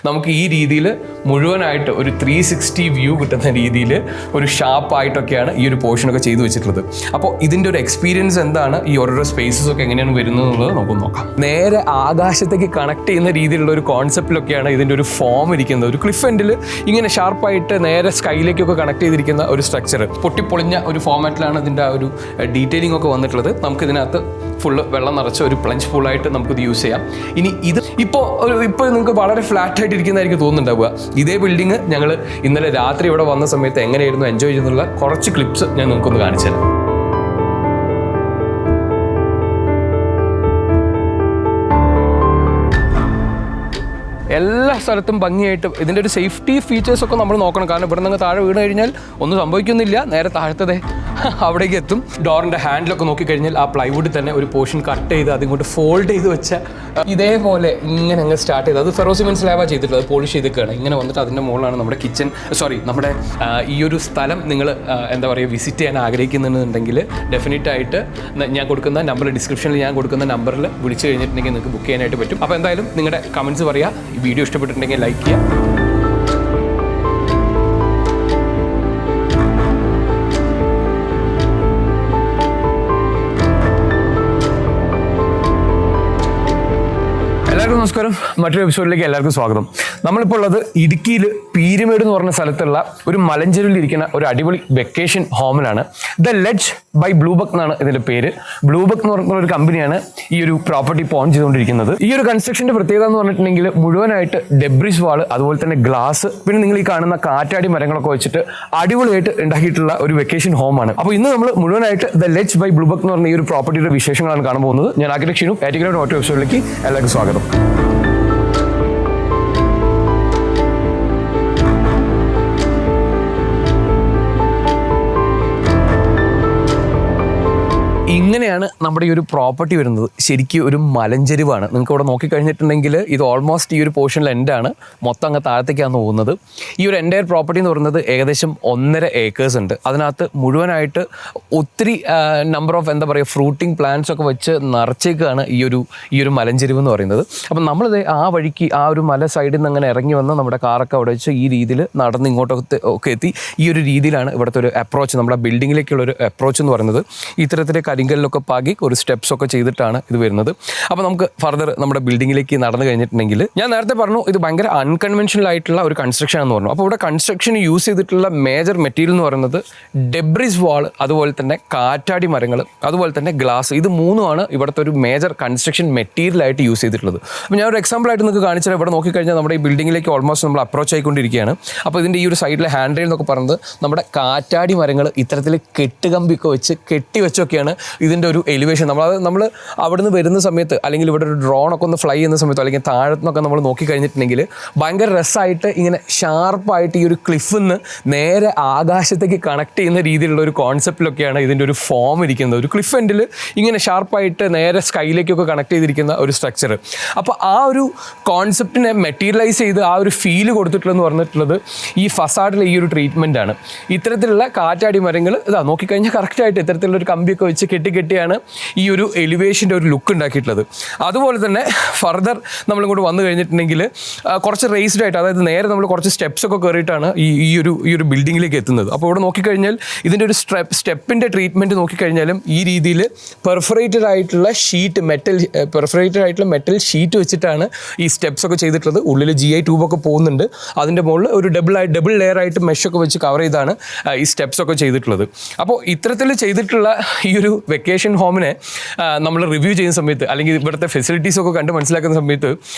നമുക്ക് ഈ രീതിയിൽ മുഴുവനായിട്ട് ഒരു 360 വ്യൂ കിട്ടുന്ന രീതിയിൽ ഒരു ഷാർപ്പായിട്ടൊക്കെയാണ് ഈ ഒരു പോർഷനൊക്കെ ചെയ്തു വെച്ചിട്ടുള്ളത്. അപ്പോൾ ഇതിൻ്റെ ഒരു എക്സ്പീരിയൻസ് എന്താണ്, ഈ ഓരോരോ സ്പേസസ് ഒക്കെ എങ്ങനെയാണ് വരുന്നത് എന്നുള്ളത് നമുക്ക് നോക്കാം. നേരെ ആകാശത്തേക്ക് കണക്ട് ചെയ്യുന്ന രീതിയിലുള്ള ഒരു കോൺസെപ്റ്റിലൊക്കെയാണ് ഇതിൻ്റെ ഒരു ഫോം ഇരിക്കുന്നത്. ഒരു ക്ലിഫ് എൻഡിൽ ഇങ്ങനെ ഷാർപ്പായിട്ട് നേരെ സ്കൈയിലേക്കൊക്കെ കണക്ട് ചെയ്തിരിക്കുന്ന ഒരു സ്ട്രക്ചർ, പൊട്ടിപ്പൊളിഞ്ഞ ഒരു ഫോമാറ്റിലാണ് ഇതിൻ്റെ ആ ഒരു ഡീറ്റെയിലിംഗ് ഒക്കെ വന്നിട്ടുള്ളത്. നമുക്കിതിനകത്ത് ഫുള്ള് വെള്ളം നിറച്ച ഒരു പ്ലഞ്ച് പൂളായിട്ട് നമുക്കിത് യൂസ് ചെയ്യാം. ഇനി ഇത് ഇപ്പോൾ നിങ്ങൾക്ക് വളരെ ഫ്ലാറ്റ് ആയിട്ട് ഇരിക്കുന്നതായിരിക്കും തോന്നുന്നുണ്ടാവുക. ഇതേ ബിൽഡിംഗ് ഞങ്ങൾ ഇന്നലെ രാത്രി ഇവിടെ വന്ന സമയത്ത് എങ്ങനെയായിരുന്നു എൻജോയ് ചെയ്യുന്നുള്ള കുറച്ച് ക്ലിപ്സ് ഞാൻ നിങ്ങൾക്കൊന്ന് കാണിച്ചു തരാം. എല്ലാ സ്ഥലത്തും ഭംഗിയായിട്ട് ഇതിൻ്റെ ഒരു സേഫ്റ്റി ഫീച്ചേഴ്സൊക്കെ നമ്മൾ നോക്കണം. കാരണം ഇവിടെ നിന്ന് താഴെ വീണ് കഴിഞ്ഞാൽ ഒന്നും സംഭവിക്കുന്നില്ല, നേരെ താഴത്തതേ അവിടേക്ക് എത്തും. ഡോറിൻ്റെ ഹാൻഡിലൊക്കെ നോക്കിക്കഴിഞ്ഞാൽ ആ പ്ലൈവുഡിൽ തന്നെ ഒരു പോർഷൻ കട്ട് ചെയ്ത് അതിങ്ങോട്ട് ഫോൾഡ് ചെയ്ത് വെച്ച ഇതേപോലെ ഇങ്ങനെ അങ്ങ് സ്റ്റാർട്ട് ചെയ്ത്, അത് ഫെറോസിമെന്റ് സ്ലാബാണ് ചെയ്തിട്ടുള്ളത്, അത് പോളിഷ് ചെയ്തിട്ടാണ് ഇങ്ങനെ വന്നിട്ട് അതിൻ്റെ മുകളിലാണ് നമ്മുടെ നമ്മുടെ ഈ ഒരു സ്ഥലം നിങ്ങൾ എന്താ പറയുക വിസിറ്റ് ചെയ്യാൻ ആഗ്രഹിക്കുന്നുണ്ടെങ്കിൽ ഡെഫിനറ്റായിട്ട് ഞാൻ കൊടുക്കുന്ന നമ്പർ, ഡിസ്ക്രിപ്ഷനിൽ ഞാൻ കൊടുക്കുന്ന നമ്പറിൽ വിളിച്ചു കഴിഞ്ഞിട്ടുണ്ടെങ്കിൽ നിങ്ങൾക്ക് ബുക്ക് ചെയ്യാനായിട്ട് പറ്റും. അപ്പോൾ എന്തായാലും നിങ്ങളുടെ കമൻറ്റ്സ് പറയുക. ഈ വീഡിയോ ഇഷ്ടപ്പെട്ടിട്ടുണ്ടെങ്കിൽ ലൈക്ക് ചെയ്യുക. എല്ലാവർക്കും നമസ്കാരം. മറ്റൊരു എപ്പിസോഡിലേക്ക് എല്ലാവർക്കും സ്വാഗതം. നമ്മളിപ്പോൾ ഉള്ളത് ഇടുക്കിയിൽ പീരുമേട് എന്ന് പറഞ്ഞ സ്ഥലത്തുള്ള ഒരു മലഞ്ചെരുവിൽ ഇരിക്കുന്ന ഒരു അടിപൊളി വെക്കേഷൻ ഹോമിലാണ്. ദ ലെഡ്ജ് ബൈ ബ്ലൂബക്ക് എന്നാണ് ഇതിൻ്റെ പേര്. ബ്ലൂബക്ക് എന്ന് പറഞ്ഞ ഒരു കമ്പനിയാണ് ഈ ഒരു പ്രോപ്പർട്ടി പോൺ ചെയ്തുകൊണ്ടിരിക്കുന്നത്. ഈ ഒരു കൺസ്ട്രക്ഷൻ്റെ പ്രത്യേകത എന്ന് പറഞ്ഞിട്ടുണ്ടെങ്കിൽ മുഴുവനായിട്ട് ഡെബ്രിസ് വാള്, അതുപോലെ തന്നെ ഗ്ലാസ്, പിന്നെ നിങ്ങൾ ഈ കാണുന്ന കാറ്റാടി മരങ്ങളൊക്കെ വെച്ചിട്ട് അടിപൊളിയായിട്ട് ഉണ്ടാക്കിയിട്ടുള്ള ഒരു വെക്കേഷൻ ഹോമാണ്. അപ്പോൾ ഇന്ന് നമ്മൾ മുഴുവനായിട്ട് ദ ലെഡ്ജ് ബൈ ബ്ലൂബക്ക് എന്ന് പറഞ്ഞ ഈ ഒരു പ്രോപ്പർട്ടിയുടെ വിശേഷങ്ങളാണ് കാണാൻ പോകുന്നത്. ഞാൻ ആർക്കിടെക്ട് ആറ്റിക്കലോട് ഓട്ടോ എപ്പിസോഡിലേക്ക് എല്ലാവർക്കും സ്വാഗതം. ഇങ്ങനെയാണ് നമ്മുടെ ഈ ഒരു പ്രോപ്പർട്ടി വരുന്നത്. ശരിക്കും ഒരു മലഞ്ചെരിവാണ്. നിങ്ങൾക്ക് ഇവിടെ നോക്കിക്കഴിഞ്ഞിട്ടുണ്ടെങ്കിൽ ഇത് ഓൾമോസ്റ്റ് ഈ ഒരു പോർഷനിൽ എൻഡാണ്, മൊത്തം അങ്ങ് താഴത്തേക്കാണ് പോകുന്നത്. ഈ ഒരു എൻ്റയർ പ്രോപ്പർട്ടി എന്ന് പറയുന്നത് ഏകദേശം 1.5 ഏക്കേഴ്സ് ഉണ്ട്. അതിനകത്ത് മുഴുവനായിട്ട് ഒത്തിരി നമ്പർ ഓഫ് എന്താ പറയുക ഫ്രൂട്ടിങ് പ്ലാന്റ്സ് ഒക്കെ വെച്ച് നിറച്ചേക്കാണ് ഈ ഒരു മലഞ്ചെരിവ് എന്ന് പറയുന്നത്. അപ്പം നമ്മളിത് ആ വഴിക്ക് ആ ഒരു മല സൈഡിൽ നിന്ന് അങ്ങനെ ഇറങ്ങി വന്ന് നമ്മുടെ കാറൊക്കെ അവിടെ വെച്ച് ഈ രീതിയിൽ നടന്ന് ഇങ്ങോട്ടൊക്കെ ഒക്കെ എത്തി. ഈ ഒരു രീതിയിലാണ് ഇവിടുത്തെ ഒരു അപ്രോച്ച്, നമ്മുടെ ബിൽഡിങ്ങിലേക്കുള്ള ഒരു അപ്രോച്ച് എന്ന് പറയുന്നത്. ഇത്തരത്തിലെ കരിങ്കല്ലൊക്കെ പാകി ഒരു സ്റ്റെപ്സ് ഒക്കെ ചെയ്തിട്ടാണ് ഇത് വരുന്നത്. അപ്പോൾ നമുക്ക് ഫർദർ നമ്മുടെ ബിൽഡിങ്ങിലേക്ക് നടന്നു കഴിഞ്ഞിട്ടുണ്ടെങ്കിൽ, ഞാൻ നേരത്തെ പറഞ്ഞു ഇത് ഭയങ്കര അൺകൺവെൻഷണൽ ആയിട്ടുള്ള ഒരു കൺസ്ട്രക്ഷൻ എന്ന് പറഞ്ഞു. അപ്പോൾ ഇവിടെ കൺസ്ട്രക്ഷന് യൂസ് ചെയ്തിട്ടുള്ള മേജർ മെറ്റീരിയൽ എന്ന് പറയുന്നത് ഡെബ്രിസ് വാൾ, അതുപോലെ തന്നെ കാറ്റാടി മരങ്ങൾ, അതുപോലെ തന്നെ ഗ്ലാസ്. ഇത് മൂന്നുമാണ് ഇവിടുത്തെ ഒരു മേജർ കൺസ്ട്രക്ഷൻ മെറ്റീരിയലായിട്ട് യൂസ് ചെയ്തിട്ടുള്ളത്. അപ്പോൾ ഞാൻ ഒരു എക്സാമ്പിൾ ആയിട്ട് നിങ്ങൾക്ക് കാണിച്ചാൽ, ഇവിടെ നോക്കിക്കഴിഞ്ഞാൽ നമ്മുടെ ഈ ബിൽഡിങ്ങിലേക്ക് ഓൾമോസ്റ്റ് നമ്മൾ അപ്രോച്ച് ആയിക്കൊണ്ടിരിക്കുകയാണ്. അപ്പോൾ ഇതിൻ്റെ ഈ ഒരു സൈഡിലെ ഹാൻഡ് റെയിൽ എന്നൊക്കെ പറയുന്നത് നമ്മുടെ കാറ്റാടി മരങ്ങൾ ഇത്തരത്തിൽ കെട്ടുകമ്പിയൊക്കെ വെച്ച് കെട്ടിവെച്ചൊക്കെയാണ് ഇതിൻ്റെ ഒരു എലിവേഷൻ. നമ്മൾ അവിടെ നിന്ന് വരുന്ന സമയത്ത്, അല്ലെങ്കിൽ ഇവിടെ ഒരു ഡ്രോണൊക്കെ ഒന്ന് ഫ്ലൈ ചെയ്യുന്ന സമയത്തോ അല്ലെങ്കിൽ താഴത്തുനിന്നൊക്കെ നമ്മൾ നോക്കിക്കഴിഞ്ഞിട്ടുണ്ടെങ്കിൽ ഭയങ്കര രസമായിട്ട് ഇങ്ങനെ ഷാർപ്പായിട്ട് ഈ ഒരു ക്ലിഫിൽ നിന്ന് നേരെ ആകാശത്തേക്ക് കണക്ട് ചെയ്യുന്ന രീതിയിലുള്ള ഒരു കോൺസെപ്റ്റിലൊക്കെയാണ് ഇതിൻ്റെ ഒരു ഫോം ഇരിക്കുന്നത്. ഒരു ക്ലിഫ് എൻഡിൽ ഇങ്ങനെ ഷാർപ്പായിട്ട് നേരെ സ്കൈയിലേക്കൊക്കെ കണക്ട് ചെയ്തിരിക്കുന്ന ഒരു സ്ട്രക്ചർ. അപ്പോൾ ആ ഒരു കോൺസെപ്റ്റിനെ മെറ്റീരിയലൈസ് ചെയ്ത് ആ ഒരു ഫീല് കൊടുത്തിട്ടുള്ളതെന്ന് പറഞ്ഞിട്ടുള്ളത് ഈ ഫസാഡിലെ ഈ ഒരു ട്രീറ്റ്മെൻ്റ് ആണ്. ഇത്തരത്തിലുള്ള കാറ്റാടി മരങ്ങൾ ഇതാ നോക്കിക്കഴിഞ്ഞാൽ കറക്റ്റായിട്ട് ഇത്തരത്തിലുള്ള ഒരു കമ്പിയൊക്കെ വെച്ച് കെട്ടിയാണ് ഈ ഒരു എലിവേഷൻ്റെ ഒരു ലുക്ക് ഉണ്ടാക്കിയിട്ടുള്ളത്. അതുപോലെ തന്നെ ഫർദർ നമ്മളിങ്ങോട്ട് വന്നു കഴിഞ്ഞിട്ടുണ്ടെങ്കിൽ കുറച്ച് റേസ്ഡ് ആയിട്ട്, അതായത് നേരെ നമ്മൾ കുറച്ച് സ്റ്റെപ്സ് ഒക്കെ കയറിയിട്ടാണ് ഈ ഒരു ബിൽഡിങ്ങിലേക്ക് എത്തുന്നത്. അപ്പോൾ ഇവിടെ നോക്കിക്കഴിഞ്ഞാൽ ഇതിൻ്റെ ഒരു സ്റ്റെപ്പിൻ്റെ ട്രീറ്റ്മെൻറ്റ് നോക്കിക്കഴിഞ്ഞാലും ഈ രീതിയിൽ പെർഫറേറ്റഡ് ആയിട്ടുള്ള മെറ്റൽ ഷീറ്റ് വെച്ചിട്ടാണ് ഈ സ്റ്റെപ്സ് ഒക്കെ ചെയ്തിട്ടുള്ളത്. ഉള്ളിൽ GI ട്യൂബൊക്കെ പോകുന്നുണ്ട്. അതിൻ്റെ മുകളിൽ ഒരു ഡബിൾ ലെയർ ആയിട്ട് മെഷൊക്കെ വെച്ച് കവർ ചെയ്താണ് ഈ സ്റ്റെപ്സ് ഒക്കെ ചെയ്തിട്ടുള്ളത്. അപ്പോൾ ഇത്തരത്തിൽ ചെയ്തിട്ടുള്ള ഈ ഒരു വെക്കേഷൻ ഹോമിനെ നമ്മൾ റിവ്യൂ ചെയ്യുന്ന സമയത്ത്, അല്ലെങ്കിൽ ഇവിടുത്തെ ഫെസിലിറ്റീസൊക്കെ കണ്ട് മനസ്സിലാക്കുന്ന സമയത്ത്,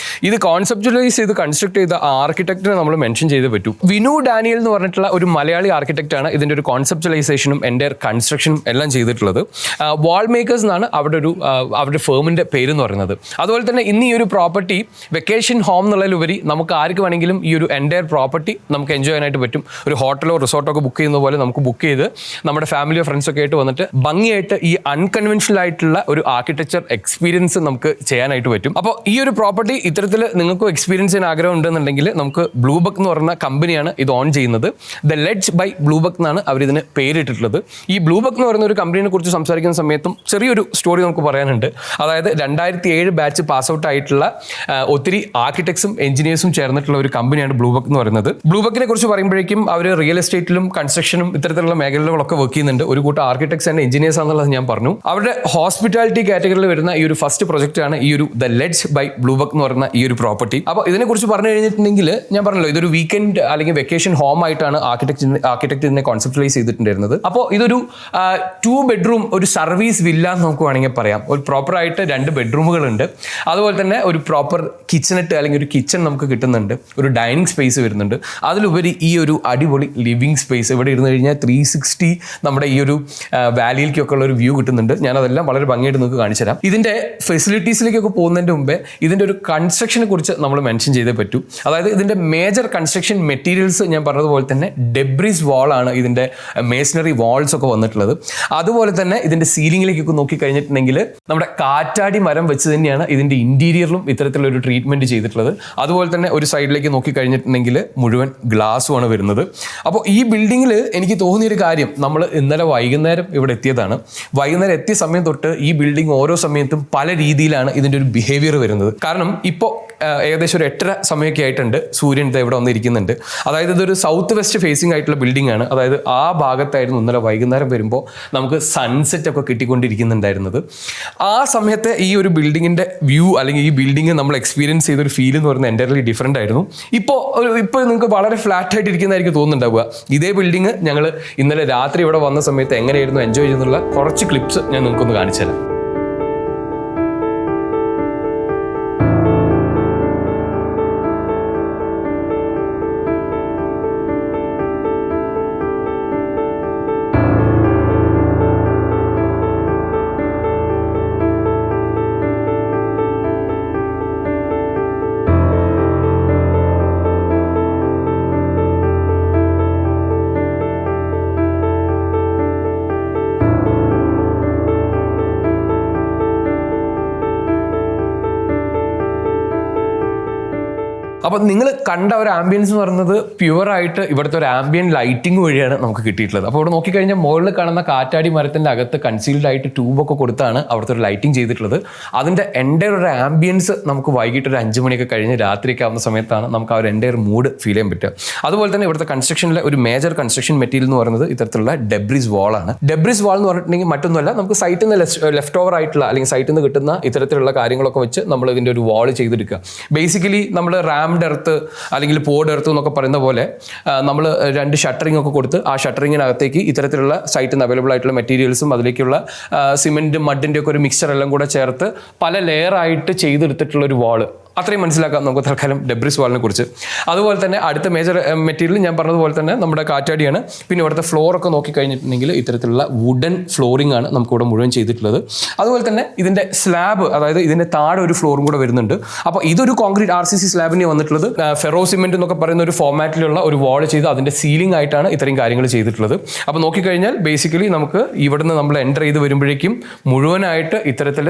ഇത് കോൺസെപ്റ്റുവലൈസ് ചെയ്ത് കൺസ്ട്രക്ട് ചെയ്ത ആർക്കിടെക്റ്റിനെ നമ്മൾ മെൻഷൻ ചെയ്തേ പറ്റൂ. വിനു ഡാനിയൽ എന്ന് പറഞ്ഞിട്ടുള്ള ഒരു മലയാളി ആർക്കിടെക്റ്റാണ് ഇതിൻ്റെ ഒരു കോൺസെപ്റ്റുവലൈസേഷനും എൻ്റെ കൺസ്ട്രക്ഷനും എല്ലാം ചെയ്തിട്ടുള്ളത്. വാൾ മേക്കേഴ്സ് എന്നാണ് അവരുടെ ഫേമിൻ്റെ പേരെന്ന് പറയുന്നത്. അതുപോലെ തന്നെ ഇന്ന് ഈ ഒരു പ്രോപ്പർട്ടി വെക്കേഷൻ ഹോം എന്നുള്ളതിലുപരി നമുക്ക് ആർക്ക് വേണമെങ്കിലും ഈ ഒരു എൻ്റയർ പ്രോപ്പർട്ടി നമുക്ക് എൻജോയ് ചെയ്യാനായിട്ട് പറ്റും. ഒരു ഹോട്ടലോ റിസോർട്ടോ ഒക്കെ ബുക്ക് ചെയ്യുന്ന പോലെ നമുക്ക് ബുക്ക് ചെയ്ത് നമ്മുടെ ഫാമിലിയോ ഫ്രണ്ട്സൊക്കെ ആയിട്ട് വന്നിട്ട് ഭംഗിയായിട്ട് ഈ അൺകൺവെൻഷണൽ ആയിട്ടുള്ള ഒരു ആർക്കിടെക്ചർ എക്സ്പീരിയൻസ് നമുക്ക് ചെയ്യാനായിട്ട് പറ്റും. അപ്പോൾ ഈ ഒരു പ്രോപ്പർട്ടി ഇത്തരത്തിൽ നിങ്ങൾക്ക് എക്സ്പീരിയൻസ് ചെയ്യാൻ ആഗ്രഹം ഉണ്ടെന്നുണ്ടെങ്കിൽ നമുക്ക് ബ്ലൂബക്ക് എന്ന് പറയുന്ന കമ്പനിയാണ് ഇത് ഓൺ ചെയ്യുന്നത്. ദ ലെഡ്ജ് ബൈ ബ്ലൂബക്ക് എന്നാണ് അവരിതിന് പേരിട്ടിട്ടുള്ളത്. ഈ ബ്ലൂബക്ക് എന്ന് പറയുന്ന ഒരു കമ്പനിയെ കുറിച്ച് സംസാരിക്കുന്ന സമയത്തും ചെറിയൊരു സ്റ്റോറി നമുക്ക് പറയാനുണ്ട്. അതായത് 2007 ബാച്ച് പാസ് ഔട്ട് ആയിട്ടുള്ള ഒത്തിരി ആർക്കിടെക്ട്സും എഞ്ചിനീയേഴ്സും ചേർന്നിട്ടുള്ള ഒരു കമ്പനിയാണ് ബ്ലൂബക്ക് എന്ന് പറയുന്നത്. ബ്ലൂബക്കിനെ കുറിച്ച് പറയുമ്പോഴേക്കും അവർ റിയൽ എസ്റ്റേറ്റിലും കൺസ്ട്രക്ഷനും ഇത്തരത്തിലുള്ള മേഖലകളൊക്കെ വർക്ക് ചെയ്യുന്നുണ്ട്. ഒരു കൂട്ടം ആർക്കിടെക്ട്സ് ആൻഡ് എഞ്ചിനീയേഴ്സ് ആണെന്നുള്ളത് ഞാൻ പറഞ്ഞു. അവരുടെ ഹോസ്പിറ്റാലിറ്റി കാറ്റഗറിയിൽ വരുന്ന ഈ ഒരു ഫസ്റ്റ് പ്രൊജക്റ്റ് ആണ് ഈ ഒരു ദ ലെഡ്ജ് ബൈ ബ്ലൂബക്ക് എന്ന് പറയുന്ന ഈ ഒരു പ്രോപ്പർട്ടി. അപ്പോൾ ഇതിനെക്കുറിച്ച് പറഞ്ഞു കഴിഞ്ഞിട്ടുണ്ടെങ്കിൽ ഞാൻ പറഞ്ഞല്ലോ, ഇതൊരു വീക്കെൻഡ് അല്ലെങ്കിൽ വെക്കേഷൻ ഹോം ആയിട്ടാണ് ആർക്കിടെക്ട് ഇതിനെ കോൺസെപ്റ്റലൈസ് ചെയ്തിട്ടുണ്ടായിരുന്നത്. അപ്പോൾ ഇതൊരു 2 ബെഡ്റൂം ഒരു സർവീസ് വില്ല എന്ന് നമുക്ക് വേണമെങ്കിൽ പറയാം. ഒരു പ്രോപ്പറായിട്ട് 2 ബെഡ്റൂമുകളുണ്ട്. അതുപോലെ തന്നെ ഒരു പ്രോപ്പർ കിച്ചണറ്റ് അല്ലെങ്കിൽ ഒരു കിച്ചൺ നമുക്ക് കിട്ടുന്നുണ്ട്. ഒരു ഡൈനിങ് സ്പേസ് വരുന്നുണ്ട്. അതിലുപരി ഈ ഒരു അടിപൊളി ലിവിങ് സ്പേസ് ഇവിടെ ഇരുന്ന് കഴിഞ്ഞാൽ 360 നമ്മുടെ ഈ ഒരു വാലിയിലേക്കൊക്കെ ഉള്ള ഒരു വ്യൂ കിട്ടുന്നുണ്ട്. ഞാനതെല്ലാം വളരെ ഭംഗിയായിട്ട് നിങ്ങൾക്ക് കാണിച്ചു തരാം. ഇതിൻ്റെ ഫെസിലിറ്റീസിലേക്കൊക്കെ പോകുന്നതിൻ്റെ മുമ്പേ ഇതിൻ്റെ ഒരു കൺസ്ട്രക്ഷനെ കുറിച്ച് നമ്മൾ മെൻഷൻ ചെയ്തേ പറ്റൂ. അതായത് ഇതിൻ്റെ മേജർ കൺസ്ട്രക്ഷൻ മെറ്റീരിയൽസ് ഞാൻ പറഞ്ഞതുപോലെ തന്നെ ഡെബ്രിസ് വാളാണ് ഇതിൻ്റെ മേസണറി വാൾസ് ഒക്കെ വന്നിട്ടുള്ളത്. അതുപോലെ തന്നെ ഇതിൻ്റെ സീലിംഗിലേക്കൊക്കെ നോക്കിക്കഴിഞ്ഞിട്ടുണ്ടെങ്കിൽ നമ്മുടെ കാറ്റാടി മരം വെച്ച് തന്നെയാണ് ഇതിൻ്റെ ഇൻറ്റീരിയറിലും ഇത്തരത്തിലൊരു ട്രീറ്റ്മെൻറ്റ് ചെയ്തിട്ടുള്ളത്. അതുപോലെ തന്നെ ഒരു സൈഡിലേക്ക് നോക്കിക്കഴിഞ്ഞിട്ടുണ്ടെങ്കിൽ മുഴുവൻ ഗ്ലാസ്സുമാണ് വരുന്നത്. അപ്പോൾ ഈ ബിൽഡിങ്ങിൽ എനിക്ക് തോന്നിയൊരു കാര്യം, നമ്മൾ ഇന്നലെ വൈകുന്നേരം ഇവിടെ എത്തിയതാണ്. വൈകുന്നേരം എത്തിയ സമയം തൊട്ട് ഈ ബിൽഡിംഗ് ഓരോ സമയത്തും പല രീതിയിലാണ് ഇതിൻ്റെ ഒരു ബിഹേവിയർ വരുന്നത്. കാരണം ഇപ്പോൾ ഏകദേശം ഒരു 8:30 സമയമൊക്കെ ആയിട്ടുണ്ട്. സൂര്യൻ ഇവിടെ വന്നിരിക്കുന്നുണ്ട്. അതായത് ഇതൊരു സൗത്ത് വെസ്റ്റ് ഫേസിംഗ് ആയിട്ടുള്ള ബിൽഡിംഗ് ആണ്. അതായത് ആ ഭാഗത്തായിരുന്നു ഇന്നലെ വൈകുന്നേരം വരുമ്പോൾ നമുക്ക് സൺസെറ്റ് ഒക്കെ കിട്ടിക്കൊണ്ടിരിക്കുന്നുണ്ടായിരുന്നത്. ആ സമയത്തെ ഈ ഒരു ബിൽഡിങ്ങിൻ്റെ വ്യൂ അല്ലെങ്കിൽ ഈ ബിൽഡിംഗ് നമ്മൾ എക്സ്പീരിയൻസ് ചെയ്തൊരു ഫീൽ എന്ന് പറയുന്നത് എൻ്റയർലി ഡിഫറെൻ്റ് ആയിരുന്നു. ഇപ്പോൾ നിങ്ങൾക്ക് വളരെ ഫ്ലാറ്റ് ആയിട്ട് ഇരിക്കുന്നതായിരിക്കും തോന്നുന്നുണ്ടാവുക. ഇതേ ബിൽഡിംഗ് ഞങ്ങൾ ഇന്നലെ രാത്രി ഇവിടെ വന്ന സമയത്ത് എങ്ങനെയായിരുന്നു എൻജോയ് ചെയ്യുന്നുള്ള കുറച്ച് ക്ലിപ്സ് ഞാൻ നിങ്ങൾക്കൊന്ന് കാണിച്ചു തരാം. അപ്പോൾ നിങ്ങൾ കണ്ട ഒരു ആംബിയൻസ് എന്ന് പറയുന്നത് പ്യുവറായിട്ട് ഇവിടുത്തെ ഒരു ആംബിയൻ ലൈറ്റിംഗ് വഴിയാണ് നമുക്ക് കിട്ടിയിട്ടുള്ളത്. അപ്പോൾ ഇവിടെ നോക്കിക്കഴിഞ്ഞാൽ മുകളിൽ കാണുന്ന കാറ്റാടി മരത്തിൻ്റെ അകത്ത് കൺസീൽഡ് ആയിട്ട് ട്യൂബൊക്കെ കൊടുത്താണ് അവിടുത്തെ ഒരു ലൈറ്റിംഗ് ചെയ്തിട്ടുള്ളത്. അതിൻ്റെ എൻ്റയർ ഒരു ആംബിയൻസ് നമുക്ക് വൈകിട്ട് ഒരു 5 മണിയൊക്കെ കഴിഞ്ഞ് രാത്രിയൊക്കെ ആവുന്ന സമയത്താണ് നമുക്ക് ആ ഒരു എൻ്റയർ മൂഡ് ഫീൽ ചെയ്യാൻ പറ്റുക. അതുപോലെ തന്നെ ഇവിടുത്തെ കൺസ്ട്രക്ഷനിലെ ഒരു മേജർ കൺസ്ട്രക്ഷൻ മെറ്റീരിയൽ എന്ന് പറയുന്നത് ഇത്തരത്തിലുള്ള ഡെബ്രിസ് വാളാണ്. ഡെബ്രിസ് വാൾ എന്ന് പറഞ്ഞിട്ടുണ്ടെങ്കിൽ മറ്റൊന്നുമല്ല, നമുക്ക് സൈറ്റിൽ നിന്ന് ലെഫ്റ്റ് ഓവർ ആയിട്ടുള്ള അല്ലെങ്കിൽ സൈറ്റിൽ നിന്ന് കിട്ടുന്ന ഇത്തരത്തിലുള്ള കാര്യങ്ങളൊക്കെ വെച്ച് നമ്മൾ ഇതിൻ്റെ ഒരു വാൾ ചെയ്തെടുക്കുക. ബേസിക്കലി നമ്മൾ റാംഡ് എർത്ത് അല്ലെങ്കിൽ പോഡ് എർത്ത് എന്നൊക്കെ പറയുന്ന പോലെ നമ്മൾ 2 ഷട്ടറിംഗ് ഒക്കെ കൊടുത്ത് ആ ഷട്ടറിങ്ങിനകത്തേക്ക് ഇത്തരത്തിലുള്ള സൈറ്റിൽ നിന്ന് അവൈലബിൾ ആയിട്ടുള്ള മെറ്റീരിയൽസും അതിലേക്കുള്ള സിമെൻറ്റ് മഡിൻ്റെ ഒക്കെ ഒരു മിക്സ്ചർ എല്ലാം കൂടെ ചേർത്ത് പല ലെയറായിട്ട് ചെയ്തെടുത്തിട്ടുള്ള ഒരു വാള്, അത്രയും മനസ്സിലാക്കാം നമുക്ക് തൽക്കാലം ഡെബ്രിസ് വാളിനെ കുറിച്ച്. അതുപോലെ തന്നെ അടുത്ത മേജർ മെറ്റീരിയൽ ഞാൻ പറഞ്ഞതുപോലെ തന്നെ നമ്മുടെ കാറ്റാടിയാണ്. പിന്നെ ഇവിടുത്തെ ഫ്ലോറൊക്കെ നോക്കിക്കഴിഞ്ഞിട്ടുണ്ടെങ്കിൽ ഇത്തരത്തിലുള്ള വുഡൻ ഫ്ലോറിംഗ് ആണ് നമുക്കിവിടെ മുഴുവൻ ചെയ്തിട്ടുള്ളത്. അതുപോലെ തന്നെ ഇതിൻ്റെ സ്ലാബ്, അതായത് ഇതിൻ്റെ താഴെ ഒരു ഫ്ലോറും കൂടെ വരുന്നുണ്ട്. അപ്പോൾ ഇതൊരു കോൺക്രീറ്റ് RCC സ്ലാബിന് വന്നിട്ടുള്ളത് ഫെറോ സിമെൻറ്റ് എന്നൊക്കെ പറയുന്ന ഒരു ഫോമാറ്റിലുള്ള ഒരു വാൾ ചെയ്ത് അതിൻ്റെ സീലിംഗ് ആയിട്ടാണ് ഇത്രയും കാര്യങ്ങൾ ചെയ്തിട്ടുള്ളത്. അപ്പോൾ നോക്കിക്കഴിഞ്ഞാൽ ബേസിക്കലി നമുക്ക് ഇവിടുന്ന് നമ്മൾ എൻ്റർ ചെയ്ത് വരുമ്പോഴേക്കും മുഴുവനായിട്ട് ഇത്തരത്തിൽ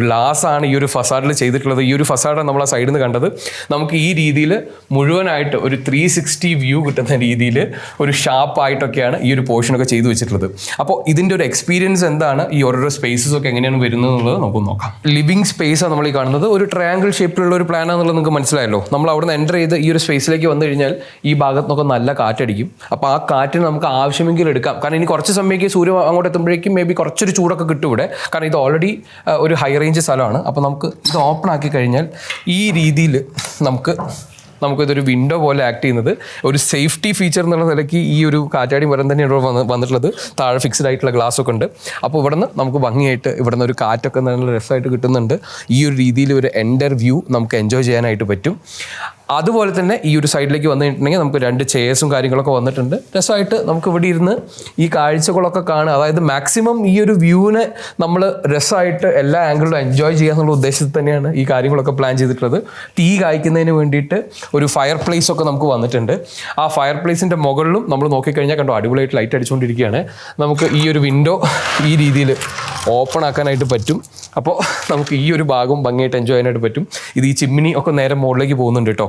ഗ്ലാസ് ആണ് ഈ ഒരു ഫസാഡിൽ ചെയ്തിട്ടുള്ളത്. ഈ ഒരു ഫസാഡ് നമ്മൾ സൈഡിൽ നിന്ന് കണ്ടത് നമുക്ക് ഈ രീതിയിൽ മുഴുവനായിട്ട് ഒരു 360 വ്യൂ കിട്ടുന്ന രീതിയിൽ ഒരു ഷാർപ്പായിട്ടൊക്കെയാണ് ഈ ഒരു പോർഷനൊക്കെ ചെയ്തു വെച്ചിട്ടുള്ളത്. അപ്പോൾ ഇതിൻ്റെ ഒരു എക്സ്പീരിയൻസ് എന്താണ്, ഈ ഓരോരോ സ്പേസസ് ഒക്കെ എങ്ങനെയാണ് വരുന്നത് എന്നുള്ളത് നമുക്ക് നോക്കാം. ലിവിങ് സ്പേസാണ് നമ്മൾ ഈ കാണുന്നത്. ഒരു ട്രയാങ്കിൾ ഷേപ്പിലുള്ള ഒരു പ്ലാനാണെന്നുള്ളത് നിങ്ങൾക്ക് മനസ്സിലായല്ലോ. നമ്മൾ അവിടെ നിന്ന് എൻ്റർ ചെയ്ത് ഈ ഒരു സ്പേസിലേക്ക് വന്നു കഴിഞ്ഞാൽ ഈ ഭാഗത്തുനിന്നൊക്കെ നല്ല കാറ്റടിക്കും. അപ്പോൾ ആ കാറ്റിന് നമുക്ക് ആവശ്യമെങ്കിൽ എടുക്കാം. കാരണം ഇനി കുറച്ച് സമയത്ത് സൂര്യൻ അങ്ങോട്ട് എത്തുമ്പോഴേക്കും മേ ബി കുറച്ചൊരു ചൂടൊക്കെ കിട്ടും ഇവിടെ. കാരണം ഇത് ഓൾറെഡി ഒരു ഹൈ റേഞ്ച് സ്ഥലമാണ്. അപ്പോൾ നമുക്ക് ഇത് ഓപ്പൺ ആക്കി കഴിഞ്ഞാൽ ഈ രീതിയിൽ നമുക്കിതൊരു വിൻഡോ പോലെ ആക്ട് ചെയ്യുന്നത് ഒരു സേഫ്റ്റി ഫീച്ചർ എന്നുള്ള നിലയ്ക്ക് ഈ ഒരു കാറ്റാടി മരം തന്നെയാണ് വന്നിട്ടുള്ളത്. താഴെ ഫിക്സ്ഡ് ആയിട്ടുള്ള ഗ്ലാസ് ഒക്കെ ഉണ്ട്. അപ്പോൾ ഇവിടുന്ന് നമുക്ക് ഭംഗിയായിട്ട് ഇവിടുന്ന് ഒരു കാറ്റൊക്കെ നല്ല രസമായിട്ട് കിട്ടുന്നുണ്ട്. ഈ ഒരു രീതിയിൽ ഒരു എൻ്റർ വ്യൂ നമുക്ക് എൻജോയ് ചെയ്യാനായിട്ട് പറ്റും. അതുപോലെ തന്നെ ഈ ഒരു സൈഡിലേക്ക് വന്നു കഴിഞ്ഞിട്ടുണ്ടെങ്കിൽ നമുക്ക് 2 ചെയർസും കാര്യങ്ങളൊക്കെ വന്നിട്ടുണ്ട്. രസമായിട്ട് നമുക്ക് ഇവിടെ ഇരുന്ന് ഈ കാഴ്ചകളൊക്കെ കാണുക, അതായത് മാക്സിമം ഈ ഒരു വ്യൂവിനെ നമ്മൾ രസമായിട്ട് എല്ലാ ആംഗിളിലും എൻജോയ് ചെയ്യാന്നുള്ള ഉദ്ദേശത്തിൽ തന്നെയാണ് ഈ കാര്യങ്ങളൊക്കെ പ്ലാൻ ചെയ്തിട്ടുള്ളത്. തീ കായ്ക്കുന്നതിന് വേണ്ടിയിട്ട് ഒരു ഫയർ പ്ലേസ് ഒക്കെ നമുക്ക് വന്നിട്ടുണ്ട്. ആ ഫയർ പ്ലേസിൻ്റെ മുകളിലും നമ്മൾ നോക്കിക്കഴിഞ്ഞാൽ കണ്ടോ അടിപൊളിയായിട്ട് ലൈറ്റ് അടിച്ചുകൊണ്ടിരിക്കുകയാണ്. നമുക്ക് ഈ ഒരു വിൻഡോ ഈ രീതിയിൽ ഓപ്പൺ ആക്കാനായിട്ട് പറ്റും. അപ്പോൾ നമുക്ക് ഈ ഒരു ഭാഗം ഭംഗിയായിട്ട് എൻജോയ് ചെയ്യാനായിട്ട് പറ്റും. ഇത് ഈ ചിമ്മിനി ഒക്കെ നേരെ മുകളിലേക്ക് പോകുന്നുണ്ട് കേട്ടോ.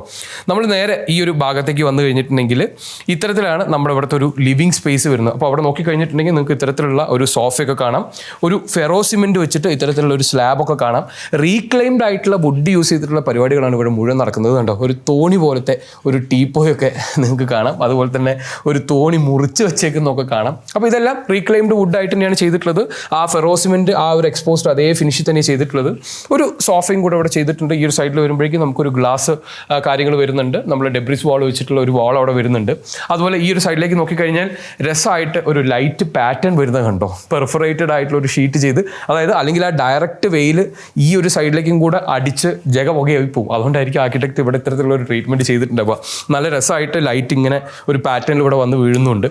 നമ്മൾ നേരെ ഈ ഒരു ഭാഗത്തേക്ക് വന്നു കഴിഞ്ഞിട്ടുണ്ടെങ്കിൽ ഇത്തരത്തിലാണ് നമ്മുടെ ഇവിടുത്തെ ഒരു ലിവിങ് സ്പേസ് വരുന്നത്. അപ്പോൾ അവിടെ നോക്കിക്കഴിഞ്ഞിട്ടുണ്ടെങ്കിൽ നിങ്ങൾക്ക് ഇത്തരത്തിലുള്ള ഒരു സോഫയൊക്കെ കാണാം. ഒരു ഫെറോ സിമെൻറ്റ് വെച്ചിട്ട് ഇത്തരത്തിലുള്ള ഒരു സ്ലാബൊക്കെ കാണാം. റീക്ലെയിംഡ് ആയിട്ടുള്ള വുഡ് യൂസ് ചെയ്തിട്ടുള്ള പരിപാടികളാണ് ഇവിടെ മുഴുവൻ നടക്കുന്നത്. കണ്ടോ ഒരു തോണി പോലത്തെ ഒരു ടീപ്പോയൊക്കെ നിങ്ങൾക്ക് കാണാം. അതുപോലെ തന്നെ ഒരു തോണി മുറിച്ച് വെച്ചേക്കുന്നൊക്കെ കാണാം. അപ്പോൾ ഇതെല്ലാം റീക്ലെയിംഡ് വുഡായിട്ട് തന്നെയാണ് ചെയ്തിട്ടുള്ളത്. ആ ഫെറോ സിമെൻറ്റ് ആ ഒരു എക്സ്പോസ്ഡ് അതേ ഫിനിഷിൽ തന്നെ ചെയ്തിട്ടുള്ളത്. ഒരു സോഫയും കൂടെ ഇവിടെ ചെയ്തിട്ടുണ്ട്. ഈ ഒരു സൈഡിൽ വരുമ്പോഴേക്കും നമുക്കൊരു ഗ്ലാസ് കാര്യങ്ങൾ വരുന്നുണ്ട്. നമ്മൾ ഡെബ്രിസ് വാൾ വെച്ചിട്ടുള്ള ഒരു വാൾ അവിടെ വരുന്നുണ്ട്. അതുപോലെ ഈ ഒരു സൈഡിലേക്ക് നോക്കിക്കഴിഞ്ഞാൽ രസമായിട്ട് ഒരു ലൈറ്റ് പാറ്റേൺ വരുന്നത് കണ്ടോ. പെർഫറേറ്റഡ് ആയിട്ടുള്ള ഒരു ഷീറ്റ് ചെയ്ത്, അതായത് അല്ലെങ്കിൽ ആ ഡയറക്റ്റ് വെയിൽ ഈ ഒരു സൈഡിലേക്കും കൂടെ അടിച്ച് ജഗപുകയായി പോകും. അതുകൊണ്ടായിരിക്കും ആർക്കിടെക്ട് ഇവിടെ ഇത്തരത്തിലുള്ള ഒരു ട്രീറ്റ്മെൻറ്റ് ചെയ്തിട്ടുണ്ടാവുക. നല്ല രസമായിട്ട് ലൈറ്റ് ഇങ്ങനെ ഒരു പാറ്റേണിൽ ഇവിടെ വന്ന് വീഴുന്നുണ്ട്.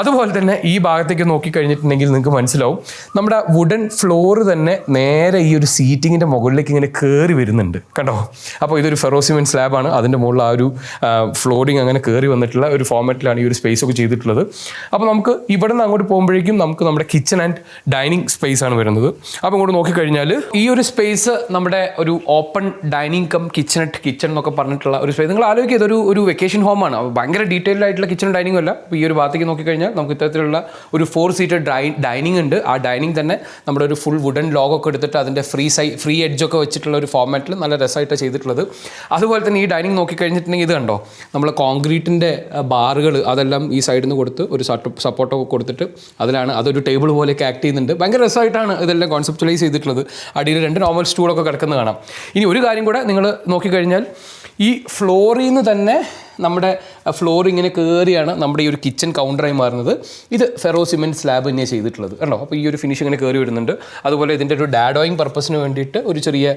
അതുപോലെ തന്നെ ഈ ഭാഗത്തേക്ക് നോക്കിക്കഴിഞ്ഞിട്ടുണ്ടെങ്കിൽ നിങ്ങൾക്ക് മനസ്സിലാവും നമ്മുടെ വുഡൻ ഫ്ലോർ തന്നെ നേരെ ഈ ഒരു സീറ്റിങ്ങിൻ്റെ മുകളിലേക്ക് ഇങ്ങനെ കയറി വരുന്നുണ്ട് കണ്ടോ. അപ്പോൾ ഇതൊരു ഫെറോ സിമെൻറ്റ് സ്ലാബാണ്. അതിൻ്റെ മുകളിൽ ആ ഒരു ഫ്ലോറിങ് അങ്ങനെ കയറി വന്നിട്ടുള്ള ഒരു ഫോർമാറ്റിലാണ് ഈ ഒരു സ്പേസ് ഒക്കെ ചെയ്തിട്ടുള്ളത്. അപ്പോൾ നമുക്ക് ഇവിടെ നിന്ന് അങ്ങോട്ട് പോകുമ്പോഴേക്കും നമുക്ക് നമ്മുടെ കിച്ചൺ ആൻഡ് ഡൈനിങ് സ്പേസ് ആണ് വരുന്നത്. അപ്പോൾ ഇങ്ങോട്ട് നോക്കിക്കഴിഞ്ഞാൽ ഈ ഒരു സ്പേസ് നമ്മുടെ ഒരു ഓപ്പൺ ഡൈനിങ് കം കിച്ചൺ എന്നൊക്കെ പറഞ്ഞിട്ടുള്ള ഒരു സ്പേസ്. നിങ്ങൾ ആലോചിക്കുക, ഇതൊരു വെക്കേഷൻ ഹോമാണ്. ഭയങ്കര ഡീറ്റെയിൽഡ് ആയിട്ടുള്ള കിച്ചൺ ഡൈനിങ്ങും അല്ല. അപ്പോൾ ഈ ഒരു ഭാഗത്തേക്ക് നോക്കിക്കഴിഞ്ഞാൽ നമുക്ക് ഇത്തരത്തിലുള്ള ഒരു 4 സീറ്റർ ഡൈനിങ് ഉണ്ട്. ആ ഡൈനിങ് തന്നെ നമ്മുടെ ഒരു ഫുൾ വുഡൻ ലോഗൊക്കെ എടുത്തിട്ട് അതിൻ്റെ ഫ്രീ എഡ്ജൊക്കെ വെച്ചിട്ടുള്ള ഒരു ഫോർമാറ്റിൽ നല്ല രസമായിട്ടാണ് ചെയ്തിട്ടുള്ളത്. അതുപോലെ തന്നെ ഈ ഡൈനിങ് നോക്കിക്കഴിഞ്ഞിട്ടുണ്ടെങ്കിൽ ഇത് കണ്ടോ, നമ്മൾ കോൺക്രീറ്റിൻ്റെ ബാറുകൾ അതെല്ലാം ഈ സൈഡിൽ നിന്ന് കൊടുത്ത് ഒരു സപ്പോർട്ടൊക്കെ കൊടുത്തിട്ട് അതൊരു ടേബിൾ പോലെയൊക്കെ ആക്ട് ചെയ്യുന്നുണ്ട്. ഭയങ്കര രസമായിട്ടാണ് ഇതെല്ലാം കോൺസെപ്റ്റുവലൈസ് ചെയ്തിട്ടുള്ളത്. അടിയിൽ 2 നോർമൽ സ്റ്റൂളൊക്കെ കിടക്കുന്നത് കാണാം. ഇനി ഒരു കാര്യം കൂടെ നിങ്ങൾ നോക്കിക്കഴിഞ്ഞാൽ ഈ ഫ്ലോറിൽ നിന്ന് തന്നെ നമ്മുടെ ഫ്ലോർ ഇങ്ങനെ കയറിയാണ് നമ്മുടെ ഈ ഒരു കിച്ചൺ കൗണ്ടറായി മാറുന്നത്. ഇത് ഫെറോ സിമെൻറ്റ് സ്ലാബ് തന്നെയാണ് ചെയ്തിട്ടുള്ളത് കണ്ടോ. അപ്പോൾ ഈ ഒരു ഫിനിഷ് ഇങ്ങനെ കയറി വരുന്നുണ്ട്. അതുപോലെ ഇതിൻ്റെ ഒരു ഡാഡോയിങ് പർപ്പസിന് വേണ്ടിയിട്ട് ഒരു ചെറിയ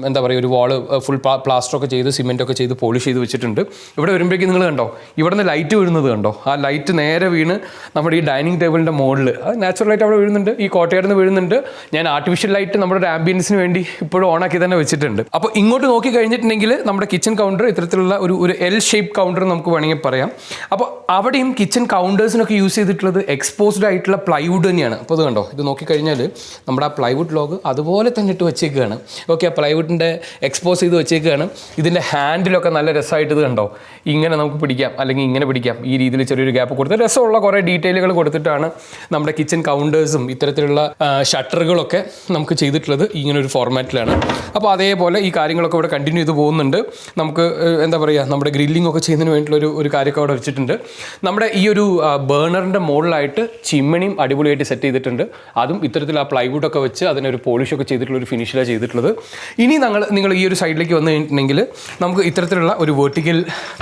എന്താ പറയുക ഒരു വാള് ഫുൾ പ്ലാസ്റ്ററൊക്കെ ചെയ്ത് സിമെൻറ്റൊക്കെ ചെയ്ത് പോളിഷ് ചെയ്ത് വെച്ചിട്ടുണ്ട്. ഇവിടെ വരുമ്പോഴേക്കും നിങ്ങൾ കണ്ടോ ഇവിടെ നിന്ന് ലൈറ്റ് വീഴുന്നത് കണ്ടോ. ആ ലൈറ്റ് നേരെ വീണ് നമ്മുടെ ഈ ഡൈനിങ് ടേബിളിൻ്റെ മുകളിൽ അത് നാച്ചുറലായിട്ട് അവിടെ വീഴുന്നുണ്ട്. ഈ കോട്ടയാറിൽ നിന്ന് വീഴുന്നുണ്ട്. ഞാൻ ആർട്ടിഫിഷ്യൽ ലൈറ്റ് നമ്മുടെ ഒരു ആംബിയൻസിന് വേണ്ടി ഇപ്പോഴും ഓണാക്കി തന്നെ വെച്ചിട്ടുണ്ട്. അപ്പോൾ ഇങ്ങോട്ട് നോക്കി കഴിഞ്ഞിട്ടുണ്ടെങ്കിൽ നമ്മുടെ കിച്ചൺ കൗണ്ടർ ഇത്തരത്തിലുള്ള ഒരു എൽ ഷേപ്പ് കൗണ്ടർ നമുക്ക് വേണമെങ്കിൽ പറയാം. അപ്പോൾ അവിടെയും കിച്ചൺ കൗണ്ടേഴ്സിനൊക്കെ യൂസ് ചെയ്തിട്ടുള്ളത് എക്സ്പോസ്ഡ് ആയിട്ടുള്ള പ്ലൈവുഡ് തന്നെയാണ്. അപ്പോൾ ഇത് കണ്ടോ, ഇത് നോക്കിക്കഴിഞ്ഞാൽ നമ്മുടെ ആ പ്ലൈവുഡ് ലോഗ് അതുപോലെ തന്നെ ഇട്ട് വെച്ചേക്കുകയാണ്. ഓക്കെ, ആ പ്ലൈവുഡിൻ്റെ എക്സ്പോസ് ചെയ്ത് വെച്ചേക്കുകയാണ്. ഇതിൻ്റെ ഹാൻഡിലൊക്കെ നല്ല രസമായിട്ട് ഇത് കണ്ടോ, ഇങ്ങനെ നമുക്ക് പിടിക്കാം അല്ലെങ്കിൽ ഇങ്ങനെ പിടിക്കാം. ഈ രീതിയിൽ ചെറിയൊരു ഗ്യാപ്പ് കൊടുത്ത് രസമുള്ള കുറേ ഡീറ്റെയിലുകൾ കൊടുത്തിട്ടാണ് നമ്മുടെ കിച്ചൺ കൗണ്ടേഴ്സും ഇത്തരത്തിലുള്ള ഷട്ടറുകളൊക്കെ നമുക്ക് ചെയ്തിട്ടുള്ളത് ഇങ്ങനെ ഒരു ഫോർമാറ്റിലാണ്. അപ്പോൾ അതേപോലെ ഈ കാര്യങ്ങളൊക്കെ ഇവിടെ കണ്ടിന്യൂ ചെയ്ത് പോകുന്നുണ്ട്. നമുക്ക് എന്താ പറയുക നമ്മുടെ ഗ്രില്ലിംഗ് ഒക്കെ ചെയ്യുന്നതിന് വേണ്ടിയിട്ടുള്ള ഒരു കാര്യമൊക്കെ അവിടെ വെച്ചിട്ടുണ്ട്. നമ്മുടെ ഈ ഒരു ബേണറിൻ്റെ മുകളിലായിട്ട് ചിമ്മിണിയും അടിപൊളിയായിട്ട് സെറ്റ് ചെയ്തിട്ടുണ്ട്. അതും ഇത്തരത്തിൽ ആ പ്ലൈവുഡൊക്കെ വെച്ച് അതിനൊരു പോളിഷൊക്കെ ചെയ്തിട്ടുള്ള ഒരു ഫിനിഷിലാണ് ചെയ്തിട്ടുള്ളത്. ഇനി നിങ്ങൾ ഈ ഒരു സൈഡിലേക്ക് വന്നു കഴിഞ്ഞിട്ടുണ്ടെങ്കിൽ നമുക്ക് ഇത്തരത്തിലുള്ള ഒരു വെർട്ടിക്കൽ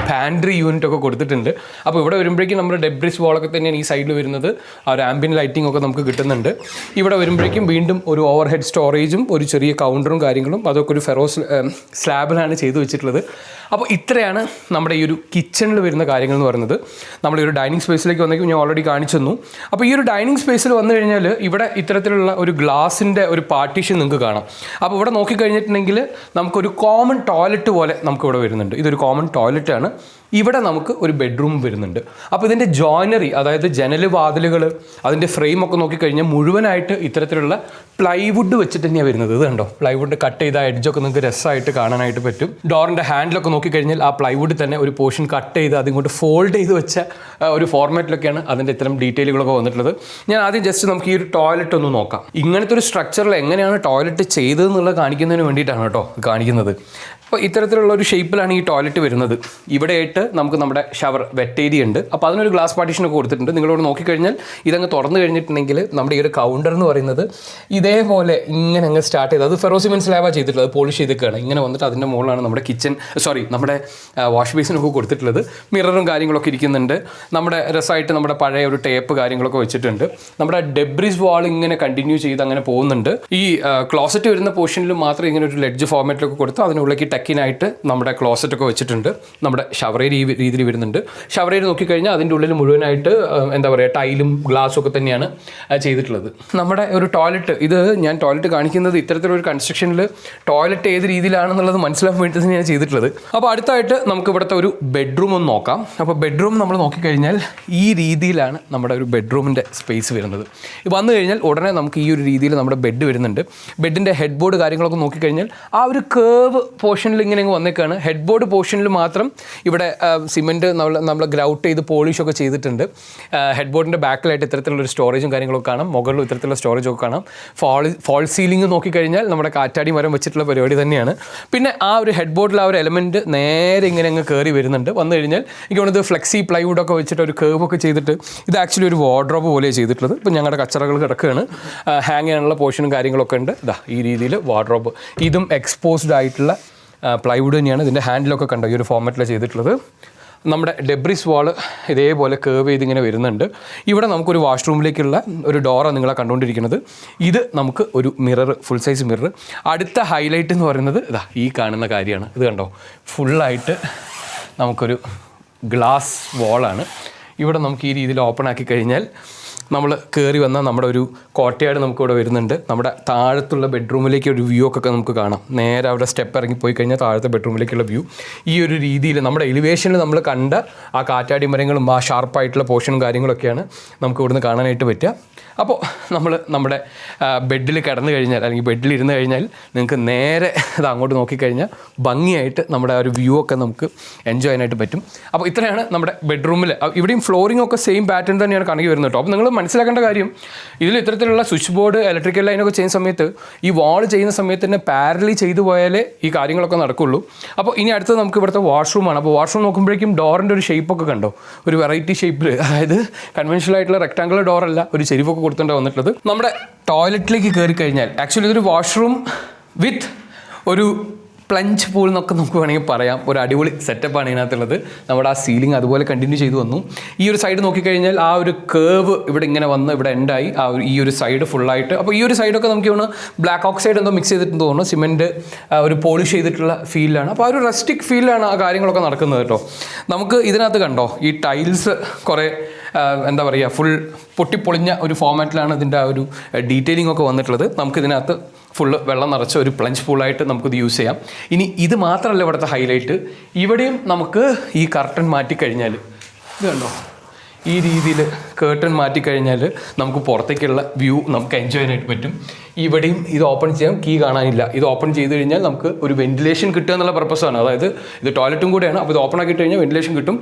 പാൻട്രി യൂണിറ്റ് ഒക്കെ കൊടുത്തിട്ടുണ്ട്. അപ്പോൾ ഇവിടെ വരുമ്പോഴേക്കും നമ്മുടെ ഡെബ്രിസ് വാളൊക്കെ തന്നെയാണ് ഈ സൈഡിൽ വരുന്നത്. ആ ഒരു ആംബിയൻ ലൈറ്റിംഗ് ഒക്കെ നമുക്ക് കിട്ടുന്നുണ്ട്. ഇവിടെ വരുമ്പോഴേക്കും വീണ്ടും ഒരു ഓവർ ഹെഡ് സ്റ്റോറേജും ഒരു ചെറിയ കൗണ്ടറും കാര്യങ്ങളും അതൊക്കെ ഒരു ഫെറോ സ്ലാബിലാണ് ചെയ്തു വെച്ചിട്ടുള്ളത്. അപ്പോൾ ഇത്രയാണ് നമ്മുടെ ഈ ഒരു കിച്ചണിൽ വരുന്ന കാര്യങ്ങൾ എന്ന് പറയുന്നത്. നമ്മൾ ഈ ഒരു ഡൈനിങ് സ്പേസിലേക്ക് വന്നേക്കും ഞാൻ ഓൾറെഡി കാണിച്ചു തന്നു. അപ്പോൾ ഈ ഒരു ഡൈനിങ് സ്പേസിൽ വന്നു കഴിഞ്ഞാൽ ഇവിടെ ഇത്തരത്തിലുള്ള ഒരു ഗ്ലാസിൻ്റെ ഒരു പാർട്ടീഷൻ നിങ്ങൾക്ക് കാണാം. അപ്പോൾ ഇവിടെ നോക്കിക്കഴിഞ്ഞിട്ടുണ്ടെങ്കിൽ നമുക്കൊരു കോമൺ ടോയ്ലറ്റ് പോലെ നമുക്കിവിടെ വരുന്നുണ്ട്. ഇതൊരു കോമൺ ടോയ്ലറ്റാണ്. ഇവിടെ നമുക്ക് ഒരു ബെഡ്റൂം വരുന്നുണ്ട്. അപ്പോൾ ഇതിൻ്റെ ജോയിനറി, അതായത് ജനൽ വാതിലുകൾ അതിൻ്റെ ഫ്രെയിമൊക്കെ നോക്കിക്കഴിഞ്ഞാൽ മുഴുവനായിട്ട് ഇത്തരത്തിലുള്ള പ്ലൈവുഡ് വെച്ചിട്ട് തന്നെയാണ് വരുന്നത്. ഇത് കണ്ടോ, പ്ലൈവുഡ് കട്ട് ചെയ്ത എഡ്ജൊക്കെ നിങ്ങൾക്ക് രസമായിട്ട് കാണാനായിട്ട് പറ്റും. ഡോറിൻ്റെ ഹാൻഡിലൊക്കെ നോക്കിക്കഴിഞ്ഞാൽ ആ പ്ലൈവുഡ് തന്നെ ഒരു പോർഷൻ കട്ട് ചെയ്ത് അതിങ്ങോട്ട് ഫോൾഡ് ചെയ്ത് വെച്ച ഒരു ഫോർമാറ്റിലൊക്കെയാണ് അതിൻ്റെ ഇത്തരം ഡീറ്റെയിലുകളൊക്കെ വന്നിട്ടുള്ളത്. ഞാൻ ആദ്യം ജസ്റ്റ് നമുക്ക് ഈ ഒരു ടോയ്ലറ്റ് ഒന്ന് നോക്കാം. ഇങ്ങനത്തെ ഒരു സ്ട്രക്ചറിൽ എങ്ങനെയാണ് ടോയ്ലറ്റ് ചെയ്തതെന്നുള്ളത് കാണിക്കുന്നതിന് വേണ്ടിയിട്ടാണ് കേട്ടോ കാണിക്കുന്നത്. അപ്പോൾ ഇത്തരത്തിലുള്ള ഒരു ഷേപ്പിലാണ് ഈ ടോയ്ലറ്റ് വരുന്നത്. ഇവിടെയായിട്ട് നമുക്ക് നമ്മുടെ ഷവർ വെറ്റ് ഏരിയ ഉണ്ട്. അപ്പോൾ അതിനൊരു ഗ്ലാസ് പാർട്ടീഷനൊക്കെ കൊടുത്തിട്ടുണ്ട്. നിങ്ങളോട് നോക്കിക്കഴിഞ്ഞാൽ ഇതങ്ങ് തുറന്നു കഴിഞ്ഞിട്ടുണ്ടെങ്കിൽ നമ്മുടെ ഈ ഒരു കൗണ്ടർ എന്ന് പറയുന്നത് ഇതേപോലെ ഇങ്ങനെ അങ്ങ് സ്റ്റാർട്ട് ചെയ്ത്, അത് ഫെറോസിമെൻറ്റ് സ്ലാബാണ് ചെയ്തിട്ടുള്ളത്, അത് പോളിഷ് ചെയ്തിരിക്കുകയാണ്. ഇങ്ങനെ വന്നിട്ട് അതിൻ്റെ മുകളിലാണ് നമ്മുടെ നമ്മുടെ വാഷ് ബേസിനൊക്കെ കൊടുത്തിട്ടുള്ളത്. മിററും കാര്യങ്ങളൊക്കെ ഇരിക്കുന്നുണ്ട്. നമ്മുടെ രസമായിട്ട് നമ്മുടെ പഴയ ഒരു ടേപ്പ് കാര്യങ്ങളൊക്കെ വെച്ചിട്ടുണ്ട്. നമ്മുടെ ഡെബ്രിസ് വാൾ ഇങ്ങനെ കണ്ടിന്യൂ ചെയ്ത് അങ്ങനെ പോകുന്നുണ്ട്. ഈ ക്ലോസറ്റ് വരുന്ന പോർഷനിൽ മാത്രം ഇങ്ങനെ ഒരു ലെഡ്ജ് ഫോർമാറ്റിലൊക്കെ കൊടുത്ത് അതിനുള്ളിലേക്ക് ടെക്കിനായിട്ട് നമ്മുടെ ക്ലോസറ്റൊക്കെ വെച്ചിട്ടുണ്ട്. നമ്മുടെ ഷവറേർ ഈ രീതിയിൽ വരുന്നുണ്ട്. ഷവറേർ നോക്കിക്കഴിഞ്ഞാൽ അതിൻ്റെ ഉള്ളിൽ മുഴുവനായിട്ട് എന്താ പറയുക, ടൈലും ഗ്ലാസും ഒക്കെ തന്നെയാണ് ചെയ്തിട്ടുള്ളത്. നമ്മുടെ ഒരു ടോയ്ലറ്റ്, ഇത് ഞാൻ ടോയ്ലറ്റ് കാണിക്കുന്നത് ഇത്തരത്തിലൊരു കൺസ്ട്രക്ഷനിൽ ടോയ്ലറ്റ് ഏത് രീതിയിലാണെന്നുള്ളത് മനസ്സിലാക്കാൻ വേണ്ടി തന്നെയാണ് ചെയ്തിട്ടുള്ളത്. അപ്പോൾ അടുത്തായിട്ട് നമുക്ക് ഇവിടുത്തെ ഒരു ബെഡ്റൂം ഒന്ന് നോക്കാം. അപ്പോൾ ബെഡ്റൂം നമ്മൾ നോക്കിക്കഴിഞ്ഞാൽ ഈ രീതിയിലാണ് നമ്മുടെ ഒരു ബെഡ്റൂമിൻ്റെ സ്പേസ് വരുന്നത്. വന്നു കഴിഞ്ഞാൽ ഉടനെ നമുക്ക് ഈ ഒരു രീതിയിൽ നമ്മുടെ ബെഡ് വരുന്നുണ്ട്. ബെഡിൻ്റെ ഹെഡ് ബോർഡ് കാര്യങ്ങളൊക്കെ നോക്കിക്കഴിഞ്ഞാൽ ആ ഒരു കേവ് പോർഷനിൽ ഇങ്ങനെ വന്നേക്കാണ്. ഹെഡ് ബോർഡ് പോർഷനിൽ മാത്രം ഇവിടെ സിമെൻറ്റ് നമ്മൾ ഗ്രൗട്ട് ചെയ്ത് പോളിഷൊക്കെ ചെയ്തിട്ടുണ്ട്. ഹെഡ് ബോർഡിൻ്റെ ബാക്കിലായിട്ട് ഇത്തരത്തിലുള്ളൊരു സ്റ്റോറേജും കാര്യങ്ങളൊക്കെ കാണാം. മുകളിലും ഇത്തരത്തിലുള്ള സ്റ്റോറേജൊക്കെ കാണാം. ഫോൾ സീലിംഗ് നോക്കിക്കഴിഞ്ഞാൽ നമ്മുടെ കാറ്റാടി മരം വെച്ചിട്ടുള്ള പരിപാടി തന്നെയാണ്. പിന്നെ ആ ഒരു ഹെഡ് ബോർഡിൽ ആ ഒരു എലമെൻറ്റ് നേരെ ഇങ്ങനെ അങ്ങ് കയറി വരുന്നുണ്ട്. വന്നു കഴിഞ്ഞാൽ എനിക്ക് തോന്നുന്നത് ഫ്ലെക്സി പ്ലൈവുഡൊക്കെ വെച്ചിട്ട് ഒരു കേവൊക്കെ ചെയ്തിട്ട് ഇത് ആക്ച്വലി ഒരു വാർഡ്രോബ് പോലെ ചെയ്തിട്ടുള്ളത്. ഇപ്പം ഞങ്ങളുടെ കച്ചറകൾ കിടക്കുകയാണ്. ഹാങ് ചെയ്യാനുള്ള പോർഷനും കാര്യങ്ങളൊക്കെ ഉണ്ട്. ഇതാ ഈ രീതിയിൽ വാർഡ്രോബ്, ഇതും എക്സ്പോസ്ഡ് ആയിട്ടുള്ള പ്ലൈവുഡ് തന്നെയാണ്. ഇതിൻ്റെ ഹാൻഡിലൊക്കെ കണ്ടോ ഈ ഒരു ഫോർമാറ്റിലാണ് ചെയ്തിട്ടുള്ളത്. നമ്മുടെ ഡെബ്രിസ് വാൾ ഇതേപോലെ കേവ് ചെയ്തിങ്ങനെ വരുന്നുണ്ട്. ഇവിടെ നമുക്കൊരു വാഷ്റൂമിലേക്കുള്ള ഒരു ഡോറാണ് നിങ്ങളെ കണ്ടുകൊണ്ടിരിക്കുന്നത്. ഇത് നമുക്ക് ഒരു മിറർ, ഫുൾ സൈസ് മിറർ. അടുത്ത ഹൈലൈറ്റ് എന്ന് പറയുന്നത് ഇതാ ഈ കാണുന്ന കാര്യമാണ്. ഇത് കണ്ടോ, ഫുള്ളായിട്ട് നമുക്കൊരു ഗ്ലാസ് വാളാണ്. ഇവിടെ നമുക്ക് ഈ രീതിയിൽ ഓപ്പൺ ആക്കി കഴിഞ്ഞാൽ നമ്മൾ കയറി വന്നാൽ നമ്മുടെ ഒരു കോട്ടയാട് നമുക്കിവിടെ വരുന്നുണ്ട്. നമ്മുടെ താഴത്തുള്ള ബെഡ്റൂമിലേക്ക് ഒരു വ്യൂ ഒക്കെ നമുക്ക് കാണാം. നേരെ അവിടെ സ്റ്റെപ്പ് ഇറങ്ങി പോയി കഴിഞ്ഞാൽ താഴത്തെ ബെഡ്റൂമിലേക്കുള്ള വ്യൂ ഈ ഒരു രീതിയിൽ നമ്മുടെ എലിവേഷനിൽ നമ്മൾ കണ്ട ആ കാറ്റാടി മരങ്ങളും ആ ഷാർപ്പായിട്ടുള്ള പോർഷനും കാര്യങ്ങളൊക്കെയാണ് നമുക്ക് ഇവിടുന്ന് കാണാനായിട്ട് പറ്റുക. അപ്പോൾ നമ്മൾ നമ്മുടെ ബെഡിൽ കിടന്നു കഴിഞ്ഞാൽ അല്ലെങ്കിൽ ബെഡിലിരുന്ന് കഴിഞ്ഞാൽ നിങ്ങൾക്ക് നേരെ ഇത് അങ്ങോട്ട് നോക്കിക്കഴിഞ്ഞാൽ ഭംഗിയായിട്ട് നമ്മുടെ ആ ഒരു വ്യൂ ഒക്കെ നമുക്ക് എൻജോയ് ചെയ്യാനായിട്ട് പറ്റും. അപ്പോൾ ഇത്രയാണ് നമ്മുടെ ബെഡ്റൂമിൽ. ഇവിടെയും ഫ്ലോറിംഗ് ഒക്കെ സെയിം പാറ്റേൺ തന്നെയാണ് കണക്കി വരുന്നത് കേട്ടോ. അപ്പോൾ നിങ്ങൾ മനസ്സിലാക്കേണ്ട കാര്യം, ഇതിൽ ഇത്തരത്തിലുള്ള സ്വിച്ച് ബോർഡ്, ഇലക്ട്രിക്കൽ ലൈനൊക്കെ ചെയ്യുന്ന സമയത്ത് ഈ വാൾ ചെയ്യുന്ന സമയത്ത് തന്നെ പാരലി ചെയ്തു പോയാലേ ഈ കാര്യങ്ങളൊക്കെ നടക്കുള്ളൂ. അപ്പോൾ ഇനി അടുത്തത് നമുക്ക് ഇവിടുത്തെ വാഷ്റൂമാണ്. അപ്പോൾ വാഷ്റൂം നോക്കുമ്പോഴേക്കും ഡോറിൻ്റെ ഒരു ഷേപ്പൊക്കെ കണ്ടോ, ഒരു വെറൈറ്റി ഷേപ്പിൽ, അതായത് കൺവെൻഷണൽ ആയിട്ടുള്ള റെക്ടാങ്കുലർ ഡോറല്ല, ഒരു ചെരിവൊക്കെ കൊടുത്തിട്ടാണ് വന്നിട്ടുള്ളത്. നമ്മുടെ ടോയ്ലറ്റിലേക്ക് കയറി കഴിഞ്ഞാൽ ആക്ച്വലി ഇതൊരു വാഷ്റൂം വിത്ത് ഒരു പ്ലഞ്ച് പൂൾ എന്നൊക്കെ നമുക്ക് വേണമെങ്കിൽ പറയാം. ഒരു അടിപൊളി സെറ്റപ്പാണ് ഇതിനകത്തുള്ളത്. നമ്മുടെ ആ സീലിംഗ് അതുപോലെ കണ്ടിന്യൂ ചെയ്തു വന്നു. ഈ ഒരു സൈഡ് നോക്കിക്കഴിഞ്ഞാൽ ആ ഒരു കേവ് ഇവിടെ ഇങ്ങനെ വന്ന് ഇവിടെ എൻഡായി ഈ ഒരു സൈഡ് ഫുള്ളായിട്ട്. അപ്പോൾ ഈ ഒരു സൈഡൊക്കെ നമുക്ക് തോന്നുന്നു ബ്ലാക്ക് ഓക്സൈഡ് എന്തോ മിക്സ് ചെയ്തിട്ട് തോന്നുന്നു, സിമെൻറ്റ് ഒരു പോളിഷ് ചെയ്തിട്ടുള്ള ഫീലാണ്. അപ്പോൾ ആ ഒരു റസ്റ്റിക് ഫീലാണ് ആ കാര്യങ്ങളൊക്കെ നടക്കുന്നത് കേട്ടോ. നമുക്ക് ഇതിനകത്ത് കണ്ടോ ഈ ടൈൽസ് കുറേ എന്താ പറയുക, ഫുൾ പൊട്ടിപ്പൊളിഞ്ഞ ഒരു ഫോർമാറ്റിലാണ് ഇതിൻ്റെ ആ ഒരു ഡീറ്റെയിലിംഗ് ഒക്കെ വന്നിട്ടുള്ളത്. നമുക്കിതിനകത്ത് ഫുള്ള് വെള്ളം നിറച്ച ഒരു പ്ലഞ്ച് പൂളായിട്ട് നമുക്കിത് യൂസ് ചെയ്യാം. ഇനി ഇത് മാത്രമല്ല ഇവിടുത്തെ ഹൈലൈറ്റ്, ഇവിടെയും നമുക്ക് ഈ കർട്ടൻ മാറ്റിക്കഴിഞ്ഞാൽ ഇത് കണ്ടോ, ഈ രീതിയിൽ കേർട്ടൻ മാറ്റിക്കഴിഞ്ഞാൽ നമുക്ക് പുറത്തേക്കുള്ള വ്യൂ നമുക്ക് എൻജോയ് ചെയ്യാനായിട്ട് പറ്റും. ഇവിടെയും ഇത് ഓപ്പൺ ചെയ്യാം, കീ കാണാനില്ല. ഇത് ഓപ്പൺ ചെയ്ത് കഴിഞ്ഞാൽ നമുക്ക് ഒരു വെന്റിലേഷൻ കിട്ടുക എന്നുള്ള പർപ്പസാണ്. അതായത് ഇത് ടോയ്ലറ്റും കൂടെയാണ്. അപ്പോൾ ഇത് ഓപ്പൺ ആക്കി കഴിഞ്ഞാൽ വെന്റിലേഷൻ കിട്ടും.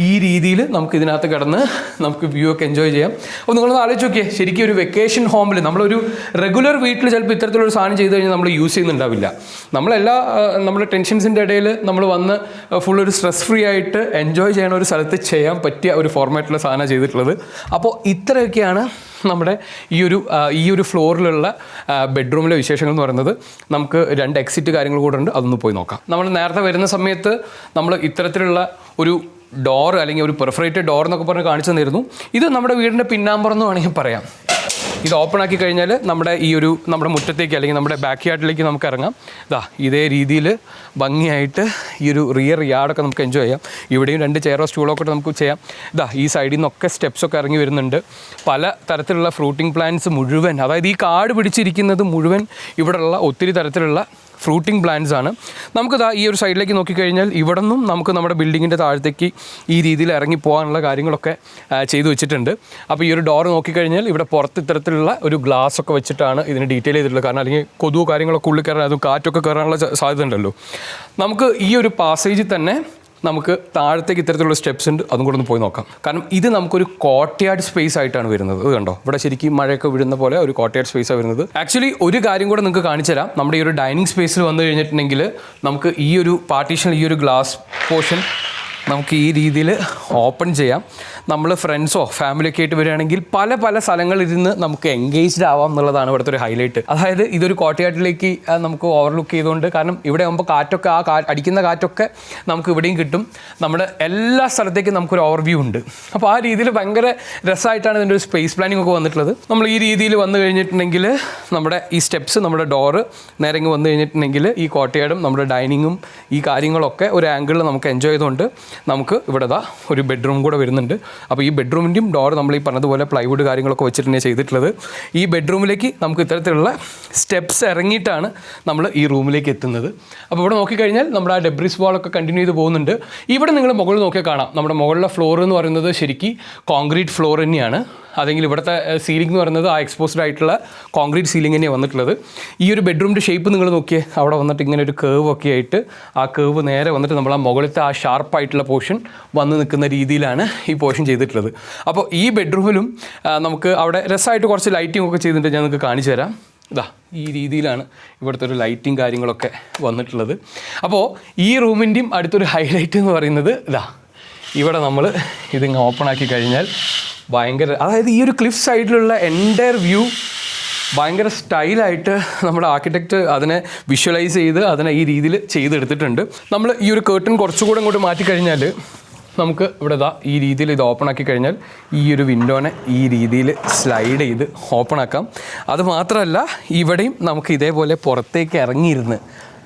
ഈ രീതിയിൽ നമുക്ക് ഇതിനകത്ത് കിടന്ന് നമുക്ക് വ്യൂ ഒക്കെ എൻജോയ് ചെയ്യാം. അപ്പോൾ നിങ്ങളൊന്ന് ആലോചിച്ച് നോക്കിയേ, ശരിക്കും ഒരു വെക്കേഷൻ ഹോമിൽ നമ്മളൊരു റെഗുലർ വീട്ടിൽ ചിലപ്പോൾ ഇത്തരത്തിലൊരു സാധനം ചെയ്ത് കഴിഞ്ഞാൽ നമ്മൾ യൂസ് ചെയ്യുന്നുണ്ടാവില്ല. നമ്മളെല്ലാ നമ്മുടെ ടെൻഷൻസിൻ്റെ ഇടയിൽ നമ്മൾ വന്ന് ഫുൾ ഒരു സ്ട്രെസ് ഫ്രീ ആയിട്ട് എൻജോയ് ചെയ്യണ ഒരു സ്ഥലത്ത് ചെയ്യാൻ പറ്റിയ ഒരു ഫോർമാറ്റിലുള്ള സാധനം ചെയ്തിട്ടുള്ളത്. അപ്പോൾ ഇത്രയൊക്കെയാണ് നമ്മുടെ ഈ ഒരു ഫ്ലോറിലുള്ള ബെഡ്റൂമിലെ വിശേഷങ്ങൾ എന്ന് പറയുന്നത്. നമുക്ക് 2 എക്സിറ്റ് കാര്യങ്ങൾ കൂടെ ഉണ്ട്, അതൊന്ന് പോയി നോക്കാം. നമ്മൾ നേരത്തെ വരുന്ന സമയത്ത് നമ്മൾ ഇത്തരത്തിലുള്ള ഒരു ഡോർ അല്ലെങ്കിൽ ഒരു പെർഫറേറ്റഡ് ഡോർ എന്നൊക്കെ പറഞ്ഞ് കാണിച്ചു തന്നിരുന്നു. ഇത് നമ്മുടെ വീടിൻ്റെ പിന്നാമ്പുറം എന്ന് വേണമെങ്കിൽ പറയാം. ഇത് ഓപ്പൺ ആക്കി കഴിഞ്ഞാൽ നമ്മുടെ മുറ്റത്തേക്ക് അല്ലെങ്കിൽ നമ്മുടെ ബാക്ക് യാർഡിലേക്ക് നമുക്ക് ഇറങ്ങാം. ഇതേ രീതിയിൽ ഭംഗിയായിട്ട് ഈ ഒരു റിയർ യാർഡൊക്കെ നമുക്ക് എൻജോയ് ചെയ്യാം. ഇവിടെയും 2 ചെയറോ സ്റ്റൂളൊക്കെ നമുക്ക് ചെയ്യാം. ഈ സൈഡിൽ നിന്നൊക്കെ സ്റ്റെപ്സൊക്കെ ഇറങ്ങി വരുന്നുണ്ട്. പല തരത്തിലുള്ള ഫ്രൂട്ടിംഗ് പ്ലാന്റ്സ് മുഴുവൻ, അതായത് ഈ കാട് പിടിച്ചിരിക്കുന്നത് മുഴുവൻ ഇവിടെയുള്ള ഒത്തിരി തരത്തിലുള്ള ഫ്രൂട്ടിംഗ് പ്ലാന്റ്സ് ആണ്. നമുക്ക് ഈ ഒരു സൈഡിലേക്ക് നോക്കിക്കഴിഞ്ഞാൽ ഇവിടെ നിന്നും നമുക്ക് നമ്മുടെ ബിൽഡിങ്ങിൻ്റെ താഴത്തേക്ക് ഈ രീതിയിൽ ഇറങ്ങി പോകാനുള്ള കാര്യങ്ങളൊക്കെ ചെയ്തു വെച്ചിട്ടുണ്ട്. അപ്പോൾ ഈ ഒരു ഡോർ നോക്കിക്കഴിഞ്ഞാൽ ഇവിടെ പുറത്ത് ഇത്തരത്തിലുള്ള ഒരു ഗ്ലാസ് ഒക്കെ വെച്ചിട്ടാണ് ഇതിന് ഡീറ്റെയിൽ ചെയ്തിട്ടുള്ളത്. കാരണം അല്ലെങ്കിൽ കൊതുവോ കാര്യങ്ങളൊക്കെ ഉള്ളിൽ കയറാൻ, അതും കാറ്റൊക്കെ കയറാനുള്ള സാധ്യത ഉണ്ടല്ലോ. നമുക്ക് ഈ ഒരു പാസേജിൽ തന്നെ നമുക്ക് താഴത്തേക്ക് ഇത്തരത്തിലുള്ള സ്റ്റെപ്സ് ഉണ്ട്, അതും കൂടെ ഒന്ന് പോയി നോക്കാം. കാരണം ഇത് നമുക്കൊരു കോട്ടയാർഡ് സ്പേസ് ആയിട്ടാണ് വരുന്നത്. ഇത് കണ്ടോ, ഇവിടെ ശരിക്കും മഴയൊക്കെ വീഴുന്ന പോലെ ഒരു കോട്ടയാർഡ് സ്പേസാണ് വരുന്നത്. ആക്ച്വലി ഒരു കാര്യം കൂടെ നിങ്ങൾക്ക് കാണിച്ചു തരാം. നമ്മുടെ ഈ ഒരു ഡൈനിങ് സ്പേസിൽ വന്നു കഴിഞ്ഞിട്ടുണ്ടെങ്കിൽ നമുക്ക് ഈ ഒരു പാർട്ടീഷനിൽ ഈ ഒരു ഗ്ലാസ് പോർഷൻ നമുക്ക് ഈ രീതിയിൽ ഓപ്പൺ ചെയ്യാം. നമ്മൾ ഫ്രണ്ട്സോ ഫാമിലിയൊക്കെ ആയിട്ട് വരികയാണെങ്കിൽ പല പല സ്ഥലങ്ങളിലിരുന്ന് നമുക്ക് എൻഗേജ്ഡ് ആവാം എന്നുള്ളതാണ് ഇവിടുത്തെ ഒരു ഹൈലൈറ്റ്. അതായത് ഇതൊരു കോട്ടയാട്ടിലേക്ക് നമുക്ക് ഓവർലുക്ക് ചെയ്തുകൊണ്ട്, കാരണം ഇവിടെ ആകുമ്പോൾ കാറ്റൊക്കെ അടിക്കുന്ന കാറ്റൊക്കെ നമുക്ക് ഇവിടെയും കിട്ടും. നമ്മുടെ എല്ലാ സ്ഥലത്തേക്കും നമുക്കൊരു ഓവർവ്യൂ ഉണ്ട്. അപ്പോൾ ആ രീതിയിൽ ഭയങ്കര രസമായിട്ടാണ് ഇതിൻ്റെ ഒരു സ്പേസ് പ്ലാനിങ് ഒക്കെ വന്നിട്ടുള്ളത്. നമ്മൾ ഈ രീതിയിൽ വന്നു കഴിഞ്ഞിട്ടുണ്ടെങ്കിൽ നമ്മുടെ ഈ സ്റ്റെപ്സ്, നമ്മുടെ ഡോറ് നേരെ ഇങ്ങ് വന്നു കഴിഞ്ഞിട്ടുണ്ടെങ്കിൽ ഈ കോട്ടയാടും നമ്മുടെ ഡൈനിങ്ങും ഈ കാര്യങ്ങളൊക്കെ ഒരു ആംഗിളിൽ നമുക്ക് എൻജോയ് ചെയ്തുകൊണ്ട് നമുക്ക് ഇവിടെ ഒരു ബെഡ്റൂം കൂടെ വരുന്നുണ്ട്. അപ്പോൾ ഈ ബെഡ്റൂമിൻ്റെയും ഡോർ നമ്മൾ ഈ പറഞ്ഞതുപോലെ പ്ലൈവുഡ് കാര്യങ്ങളൊക്കെ വെച്ചിട്ട് തന്നെയാണ് ചെയ്തിട്ടുള്ളത്. ഈ ബെഡ്റൂമിലേക്ക് നമുക്ക് ഇത്തരത്തിലുള്ള സ്റ്റെപ്സ് ഇറങ്ങിയിട്ടാണ് നമ്മൾ ഈ റൂമിലേക്ക് എത്തുന്നത്. അപ്പോൾ ഇവിടെ നോക്കിക്കഴിഞ്ഞാൽ നമ്മുടെ ആ ഡെബ്രിസ് വാളൊക്കെ കണ്ടിന്യൂ ചെയ്ത് പോകുന്നുണ്ട്. ഇവിടെ നിങ്ങൾ മുകളിൽ നോക്കിയാൽ കാണാം, നമ്മുടെ മുകളിലെ ഫ്ലോർ എന്ന് പറയുന്നത് ശരിക്കും കോൺക്രീറ്റ് ഫ്ലോർ തന്നെയാണ്. അതെങ്കിൽ ഇവിടുത്തെ സീലിംഗ് എന്ന് പറയുന്നത് ആ എക്സ്പോസ്ഡ് ആയിട്ടുള്ള കോൺക്രീറ്റ് സീലിംഗ് തന്നെയാണ് വന്നിട്ടുള്ളത്. ഈ ഒരു ബെഡ്റൂമിൻ്റെ ഷേപ്പ് നിങ്ങൾ നോക്കിയേ, അവിടെ വന്നിട്ട് ഇങ്ങനെ ഒരു കേവ് ഒക്കെ ആയിട്ട് ആ കേവ് നേരെ വന്നിട്ട് നമ്മൾ ആ മുകളിലത്തെ ആ ഷാർപ്പായിട്ടുള്ള പോർഷൻ വന്ന് നിൽക്കുന്ന രീതിയിലാണ് ഈ പോർഷൻ ചെയ്തിട്ടുള്ളത്. അപ്പോൾ ഈ ബെഡ്റൂമിലും നമുക്ക് അവിടെ രസമായിട്ട് കുറച്ച് ലൈറ്റിംഗ് ഒക്കെ ചെയ്തിട്ട് ഞാൻ നിങ്ങൾക്ക് കാണിച്ചു തരാം. ഈ രീതിയിലാണ് ഇവിടുത്തെ ഒരു ലൈറ്റിങ് കാര്യങ്ങളൊക്കെ വന്നിട്ടുള്ളത്. അപ്പോൾ ഈ റൂമിൻ്റെയും അടുത്തൊരു ഹൈലൈറ്റ് എന്ന് പറയുന്നത് ഇവിടെ നമ്മൾ ഇതിങ്ങ് ഓപ്പൺ ആക്കി കഴിഞ്ഞാൽ ഭയങ്കര, അതായത് ഈ ഒരു ക്ലിഫ് സൈഡിലുള്ള എൻ്റയർ വ്യൂ ഭയങ്കര സ്റ്റൈലായിട്ട് നമ്മുടെ ആർക്കിടെക്റ്റ് അതിനെ വിഷ്വലൈസ് ചെയ്ത് അതിനെ ഈ രീതിയിൽ ചെയ്തെടുത്തിട്ടുണ്ട്. നമ്മൾ ഈ ഒരു കേർട്ടൺ കുറച്ചുകൂടെ അങ്ങോട്ട് മാറ്റിക്കഴിഞ്ഞാൽ നമുക്ക് ഇവിടെ ഈ രീതിയിൽ ഇത് ഓപ്പൺ ആക്കി കഴിഞ്ഞാൽ ഈ ഒരു വിൻഡോനെ ഈ രീതിയിൽ സ്ലൈഡ് ചെയ്ത് ഓപ്പൺ ആക്കാം. അതുമാത്രമല്ല ഇവിടെയും നമുക്ക് ഇതേപോലെ പുറത്തേക്ക് ഇറങ്ങിയിരുന്ന്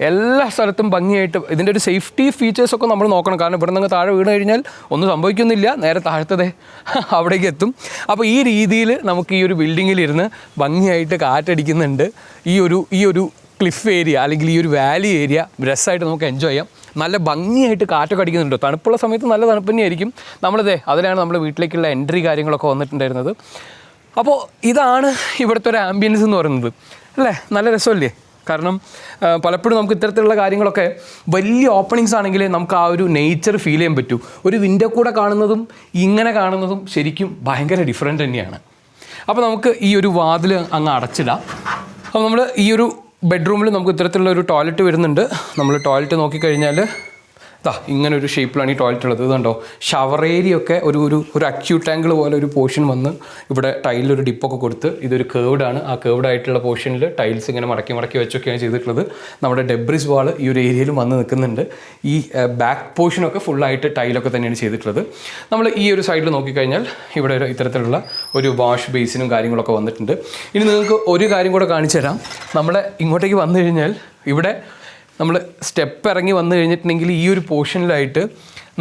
എല്ലാ സ്ഥലത്തും ഭംഗിയായിട്ട് ഇതിൻ്റെ ഒരു സേഫ്റ്റി ഫീച്ചേഴ്സൊക്കെ നമ്മൾ നോക്കണം. കാരണം ഇവിടെ നിന്ന് താഴെ വീണ് കഴിഞ്ഞാൽ ഒന്നും സംഭവിക്കുന്നില്ല, നേരെ താഴത്തതേ അവിടേക്ക് എത്തും. അപ്പോൾ ഈ രീതിയിൽ നമുക്ക് ഈ ഒരു ബിൽഡിങ്ങിലിരുന്ന് ഭംഗിയായിട്ട് കാറ്റടിക്കുന്നുണ്ട്. ഈ ഒരു ക്ലിഫ് ഏരിയ അല്ലെങ്കിൽ ഈ ഒരു വാലി ഏരിയ രസമായിട്ട് നമുക്ക് എൻജോയ് ചെയ്യാം. നല്ല ഭംഗിയായിട്ട് കാറ്റൊക്കെ അടിക്കുന്നുണ്ട്. തണുപ്പുള്ള സമയത്ത് നല്ല തണുപ്പ് തന്നെയായിരിക്കും. അതിലാണ് നമ്മുടെ വീട്ടിലേക്കുള്ള എൻട്രി കാര്യങ്ങളൊക്കെ വന്നിട്ടുണ്ടായിരുന്നത്. അപ്പോൾ ഇതാണ് ഇവിടുത്തെ ഒരു ആംബിയൻസ് എന്ന് പറയുന്നത്, അല്ലേ? നല്ല രസമല്ലേ? കാരണം പലപ്പോഴും നമുക്ക് ഇത്തരത്തിലുള്ള കാര്യങ്ങളൊക്കെ വലിയ ഓപ്പണിങ്സ് ആണെങ്കിൽ നമുക്ക് ആ ഒരു നേച്ചർ ഫീൽ ചെയ്യാൻ പറ്റും. ഒരു വിൻഡോ കൂടെ കാണുന്നതും ഇങ്ങനെ കാണുന്നതും ശരിക്കും ഭയങ്കര ഡിഫറെൻ്റ് തന്നെയാണ്. അപ്പോൾ നമുക്ക് ഈ ഒരു വാതിൽ അങ്ങ് അടച്ചിടാം. അപ്പോൾ നമ്മൾ ഈ ഒരു ബെഡ്റൂമിൽ നമുക്ക് ഇത്തരത്തിലുള്ള ഒരു ടോയ്ലറ്റ് വരുന്നുണ്ട്. നമ്മൾ ടോയ്ലറ്റ് നോക്കിക്കഴിഞ്ഞാൽ ഇങ്ങനെ ഒരു ഷേപ്പിലാണ് ഈ ടോയ്ലറ്റ് ഉള്ളത്. ഇതുണ്ടോ, ഷവർ ഏരിയൊക്കെ ഒരു അക്യൂട്ട് ആംഗിൾ പോലെ ഒരു പോർഷൻ വന്ന് ഇവിടെ ടൈലിലൊരു ഡിപ്പൊക്കെ കൊടുത്ത് ഇതൊരു കേർഡാണ്. ആ കേർഡ് ആയിട്ടുള്ള പോർഷനിൽ ടൈൽസ് ഇങ്ങനെ മടക്കി വെച്ചൊക്കെയാണ് ചെയ്തിട്ടുള്ളത്. നമ്മുടെ ഡെബ്രിസ് വാൾ ഈ ഒരു ഏരിയയിലും വന്ന് നിൽക്കുന്നുണ്ട്. ഈ ബാക്ക് പോർഷനൊക്കെ ഫുള്ളായിട്ട് ടൈലൊക്കെ തന്നെയാണ് ചെയ്തിട്ടുള്ളത്. നമ്മൾ ഈ ഒരു സൈഡിൽ നോക്കിക്കഴിഞ്ഞാൽ ഇവിടെ ഇത്തരത്തിലുള്ള ഒരു വാഷ് ബേസിനും കാര്യങ്ങളൊക്കെ വന്നിട്ടുണ്ട്. ഇനി നിങ്ങൾക്ക് ഒരു കാര്യം കൂടെ കാണിച്ചു തരാം. നമ്മളെ ഇങ്ങോട്ടേക്ക് വന്നു കഴിഞ്ഞാൽ ഇവിടെ നമ്മൾ സ്റ്റെപ്പ് ഇറങ്ങി വന്നു കഴിഞ്ഞിട്ടുണ്ടെങ്കിൽ ഈ ഒരു പോർഷനിലായിട്ട്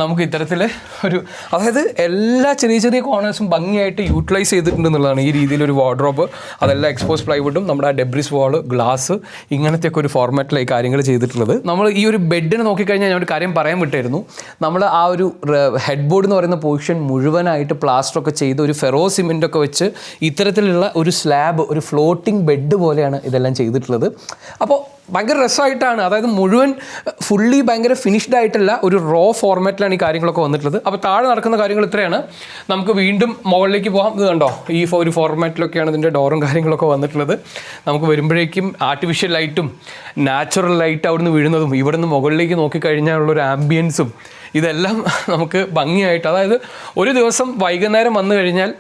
നമുക്ക് ഇത്തരത്തിൽ അതായത് എല്ലാ ചെറിയ കോർണേഴ്സും ഭംഗിയായിട്ട് യൂട്ടിലൈസ് ചെയ്തിട്ടുണ്ടെന്നുള്ളതാണ്. ഈ രീതിയിലൊരു വാർഡ്രോബ്, അതെല്ലാം എക്സ്പോസ് പ്ലൈവുഡും നമ്മുടെ ആ ഡെബ്രിസ് വാള്, ഗ്ലാസ്, ഇങ്ങനത്തെയൊക്കെ ഒരു ഫോർമാറ്റിലായി കാര്യങ്ങൾ ചെയ്തിട്ടുള്ളത്. നമ്മൾ ഈ ഒരു ബെഡിനെ നോക്കിക്കഴിഞ്ഞാൽ ഞാൻ ഒരു കാര്യം പറയാൻ വിട്ടായിരുന്നു. നമ്മൾ ആ ഒരു ഹെഡ് ബോർഡ് എന്ന് പറയുന്ന പോർഷൻ മുഴുവനായിട്ട് പ്ലാസ്റ്ററൊക്കെ ചെയ്ത് ഒരു ഫെറോ സിമെൻ്റൊക്കെ വെച്ച് ഇത്തരത്തിലുള്ള ഒരു സ്ലാബ്, ഒരു ഫ്ലോട്ടിംഗ് ബെഡ് പോലെയാണ് ഇതെല്ലാം ചെയ്തിട്ടുള്ളത്. അപ്പോൾ ഭയങ്കര രസമായിട്ടാണ്, അതായത് മുഴുവൻ ഫുള്ളി ഭയങ്കര ഫിനിഷ്ഡ് ആയിട്ടല്ല, ഒരു റോ ഫോർമാറ്റിലാണ് ഈ കാര്യങ്ങളൊക്കെ വന്നിട്ടുള്ളത്. അപ്പോൾ താഴെ നടക്കുന്ന കാര്യങ്ങൾ ഇത്രയാണ്. നമുക്ക് വീണ്ടും മുകളിലേക്ക് പോകാം. ഇത് കണ്ടോ, ഈ ഒരു ഫോർമാറ്റിലൊക്കെയാണ് ഇതിൻ്റെ ഡോറും കാര്യങ്ങളൊക്കെ വന്നിട്ടുള്ളത്. നമുക്ക് വരുമ്പോഴേക്കും ആർട്ടിഫിഷ്യൽ ലൈറ്റും നാച്ചുറൽ ലൈറ്റ് അവിടുന്ന് വീഴുന്നതും ഇവിടുന്ന് മുകളിലേക്ക് നോക്കിക്കഴിഞ്ഞാലുള്ളൊരു ആംബിയൻസും ഇതെല്ലാം നമുക്ക് ഭംഗിയായിട്ട്, അതായത് ഒരു ദിവസം വൈകുന്നേരം വന്നു കഴിഞ്ഞാൽ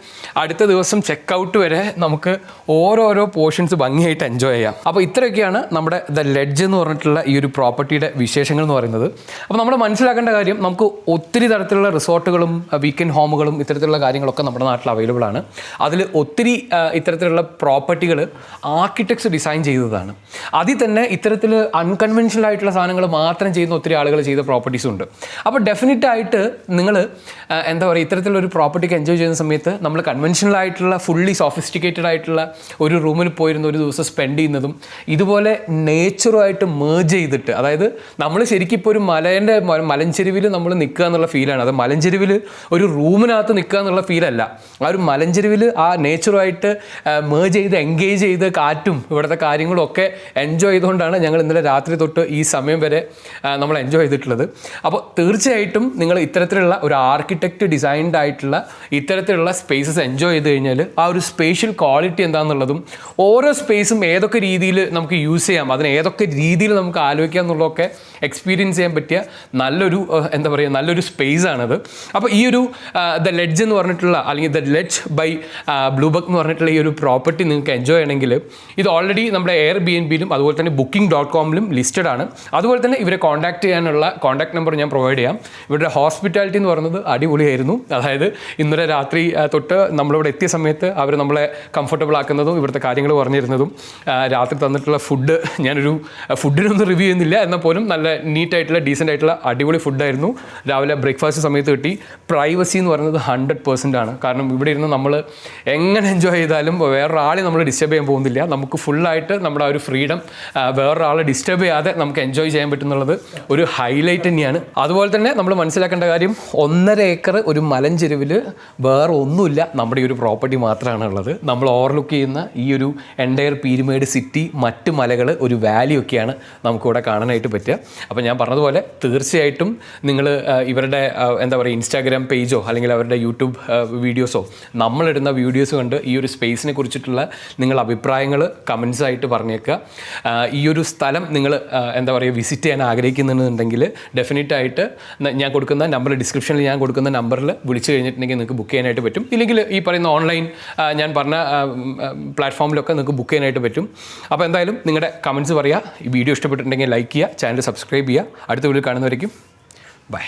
അടുത്ത ദിവസം ചെക്കൗട്ട് വരെ നമുക്ക് ഓരോരോ പോർഷൻസ് ഭംഗിയായിട്ട് എൻജോയ് ചെയ്യാം. അപ്പോൾ ഇത്രയൊക്കെയാണ് നമ്മുടെ ദ ലെഡ്ജ് എന്ന് പറഞ്ഞിട്ടുള്ള ഈ ഒരു പ്രോപ്പർട്ടിയുടെ വിശേഷങ്ങൾ എന്ന് പറയുന്നത്. അപ്പോൾ നമ്മൾ മനസ്സിലാക്കേണ്ട കാര്യം, നമുക്ക് ഒത്തിരി തരത്തിലുള്ള റിസോർട്ടുകളും വീക്കെൻഡ് ഹോമുകളും ഇത്തരത്തിലുള്ള കാര്യങ്ങളൊക്കെ നമ്മുടെ നാട്ടിൽ അവൈലബിൾ ആണ്. അതിൽ ഒത്തിരി ഇത്തരത്തിലുള്ള പ്രോപ്പർട്ടികൾ ആർക്കിടെക്ട്സ് ഡിസൈൻ ചെയ്തതാണ്. അതിൽ തന്നെ ഇത്തരത്തിൽ അൺകൺവെൻഷണൽ ആയിട്ടുള്ള സാധനങ്ങൾ മാത്രം ചെയ്യുന്ന ഒത്തിരി ആളുകൾ ചെയ്ത പ്രോപ്പർട്ടീസും ഉണ്ട്. അപ്പോൾ ഡെഫിനറ്റായിട്ട് നിങ്ങൾ എന്താ പറയുക, ഇത്തരത്തിലൊരു പ്രോപ്പർട്ടിക്ക് എൻജോയ് ചെയ്യുന്ന സമയത്ത് നമ്മൾ കൺവെൻഷണൽ ആയിട്ടുള്ള ഫുള്ളി സോഫിസ്റ്റിക്കേറ്റഡ് ആയിട്ടുള്ള ഒരു റൂമിൽ പോയിരുന്ന ഒരു ദിവസം സ്പെൻഡ് ചെയ്യുന്നതും ഇതുപോലെ നേച്ചറുമായിട്ട് മേർജ് ചെയ്തിട്ട്, അതായത് നമ്മൾ ശരിക്കും ഇപ്പോൾ ഒരു മലഞ്ചെരുവിൽ നമ്മൾ നിൽക്കുക എന്നുള്ള ഫീലാണ്. അത് മലഞ്ചെരുവിൽ ഒരു റൂമിനകത്ത് നിൽക്കുക എന്നുള്ള ഫീലല്ല. ആ ഒരു മലഞ്ചെരുവിൽ ആ നേച്ചറുമായിട്ട് മേർജ് ചെയ്ത് എൻഗേജ് ചെയ്ത് കാറ്റും ഇവിടുത്തെ കാര്യങ്ങളും ഒക്കെ എൻജോയ് ചെയ്തുകൊണ്ടാണ് ഞങ്ങൾ ഇന്നലെ രാത്രി തൊട്ട് ഈ സമയം വരെ നമ്മൾ എൻജോയ് ചെയ്തിട്ടുള്ളത്. അപ്പോൾ തീർച്ചയായും തീർച്ചയായിട്ടും നിങ്ങൾ ഇത്തരത്തിലുള്ള ഒരു ആർക്കിടെക്റ്റ് ഡിസൈൻഡ് ആയിട്ടുള്ള ഇത്തരത്തിലുള്ള സ്പേസസ് എൻജോയ് ചെയ്ത് കഴിഞ്ഞാൽ ആ ഒരു സ്പേഷ്യൽ ക്വാളിറ്റി എന്താണെന്നുള്ളതും ഓരോ സ്പേസും ഏതൊക്കെ രീതിയിൽ നമുക്ക് യൂസ് ചെയ്യാം, അതിന് ഏതൊക്കെ രീതിയിൽ നമുക്ക് ആലോചിക്കാം എന്നുള്ളതൊക്കെ എക്സ്പീരിയൻസ് ചെയ്യാൻ പറ്റിയ നല്ലൊരു എന്താ പറയുക നല്ലൊരു സ്പേസ് ആണത്. അപ്പോൾ ഈ ഒരു ദ ലെഡ്ജ് എന്ന് പറഞ്ഞിട്ടുള്ള അല്ലെങ്കിൽ ദ ലെഡ്ജ് ബൈ ബ്ലൂബക്ക് എന്ന് പറഞ്ഞിട്ടുള്ള ഈ ഒരു പ്രോപ്പർട്ടി നിങ്ങൾക്ക് എൻജോയ് ചെയ്യണമെങ്കിൽ ഇത് ഓൾറെഡി നമ്മുടെ എയർബിഎൻബിയിലും അതുപോലെ തന്നെ booking.com ലിസ്റ്റഡ് ആണ്. അതുപോലെ തന്നെ ഇവരെ കോൺടാക്ട് ചെയ്യാനുള്ള കോൺടാക്ട് നമ്പർ ഞാൻ പ്രൊവൈഡ് ചെയ്യാം. ഇവരുടെ ഹോസ്പിറ്റാലിറ്റി എന്ന് പറയുന്നത് അടിപൊളിയായിരുന്നു. അതായത് ഇന്നലെ രാത്രി തൊട്ട് നമ്മളിവിടെ എത്തിയ സമയത്ത് അവർ നമ്മളെ കംഫർട്ടബിൾ ആക്കുന്നതും ഇവിടുത്തെ കാര്യങ്ങൾ പറഞ്ഞിരുന്നതും രാത്രി തന്നിട്ടുള്ള ഫുഡ് ഞാനൊരു ഫുഡിനൊന്നും റിവ്യൂ ചെയ്യുന്നില്ല, എന്നാൽ പോലും നല്ല നീറ്റായിട്ടുള്ള ഡീസൻ്റ് ആയിട്ടുള്ള അടിപൊളി ഫുഡായിരുന്നു. രാവിലെ ബ്രേക്ക്ഫാസ്റ്റ് സമയത്ത് കിട്ടി. പ്രൈവസി എന്ന് പറയുന്നത് 100% ആണ്. കാരണം ഇവിടെ ഇരുന്ന് നമ്മൾ എങ്ങനെ എൻജോയ് ചെയ്താലും വേറൊരാളെ നമ്മൾ ഡിസ്റ്റർബ് ചെയ്യാൻ പോകുന്നില്ല. നമുക്ക് ഫുള്ളായിട്ട് നമ്മുടെ ആ ഒരു ഫ്രീഡം വേറൊരാളെ ഡിസ്റ്റർബ് ചെയ്യാതെ നമുക്ക് എൻജോയ് ചെയ്യാൻ പറ്റുന്നുള്ളത് ഒരു ഹൈലൈറ്റ് തന്നെയാണ്. അതുപോലെ തന്നെ നമ്മൾ മനസ്സിലാക്കേണ്ട കാര്യം 1.5 ഏക്കർ ഒരു മലഞ്ചെരുവിൽ വേറെ ഒന്നുമില്ല, നമ്മുടെ ഈ ഒരു പ്രോപ്പർട്ടി മാത്രമാണ് ഉള്ളത്. നമ്മൾ ഓവർലുക്ക് ചെയ്യുന്ന ഈ ഒരു എൻറ്റയർ പീരുമേട് സിറ്റി, മറ്റ് മലകൾ, ഒരു വാലി ഒക്കെയാണ് നമുക്കിവിടെ കാണാനായിട്ട് പറ്റുക. അപ്പോൾ ഞാൻ പറഞ്ഞതുപോലെ തീർച്ചയായിട്ടും നിങ്ങൾ ഇവരുടെ എന്താ പറയുക ഇൻസ്റ്റാഗ്രാം പേജോ അല്ലെങ്കിൽ അവരുടെ യൂട്യൂബ് വീഡിയോസോ നമ്മളിടുന്ന വീഡിയോസ് കണ്ട് ഈ ഒരു സ്പേസിനെ കുറിച്ചിട്ടുള്ള നിങ്ങളുടെ അഭിപ്രായങ്ങൾ കമൻസ് ആയിട്ട് പറഞ്ഞേക്കുക. ഈ ഒരു സ്ഥലം നിങ്ങൾ എന്താ പറയുക വിസിറ്റ് ചെയ്യാൻ ആഗ്രഹിക്കുന്നുണ്ടെങ്കിൽ ഡെഫിനറ്റായിട്ട് ഞാൻ കൊടുക്കുന്ന നമ്പർ, ഡിസ്ക്രിപ്ഷനിൽ ഞാൻ കൊടുക്കുന്ന നമ്പറിൽ വിളിച്ചു കഴിഞ്ഞിട്ടുണ്ടെങ്കിൽ നിങ്ങൾക്ക് ബുക്ക് ചെയ്യാനായിട്ട് പറ്റും. ഇല്ലെങ്കിൽ ഈ പറയുന്ന ഓൺലൈൻ ഞാൻ പറഞ്ഞ പ്ലാറ്റ്ഫോമിലൊക്കെ നിങ്ങൾക്ക് ബുക്ക് ചെയ്യാനായിട്ട് പറ്റും. അപ്പോൾ എന്തായാലും നിങ്ങളുടെ കമൻസ് പറയുക. ഈ വീഡിയോ ഇഷ്ടപ്പെട്ടിട്ടുണ്ടെങ്കിൽ ലൈക്ക് ചെയ്യുക, ചാനൽ സബ്സ്ക്രൈബ് ചെയ്യുക. അടുത്ത വീഡിയോ കാണുന്നവരേക്കും ബൈ.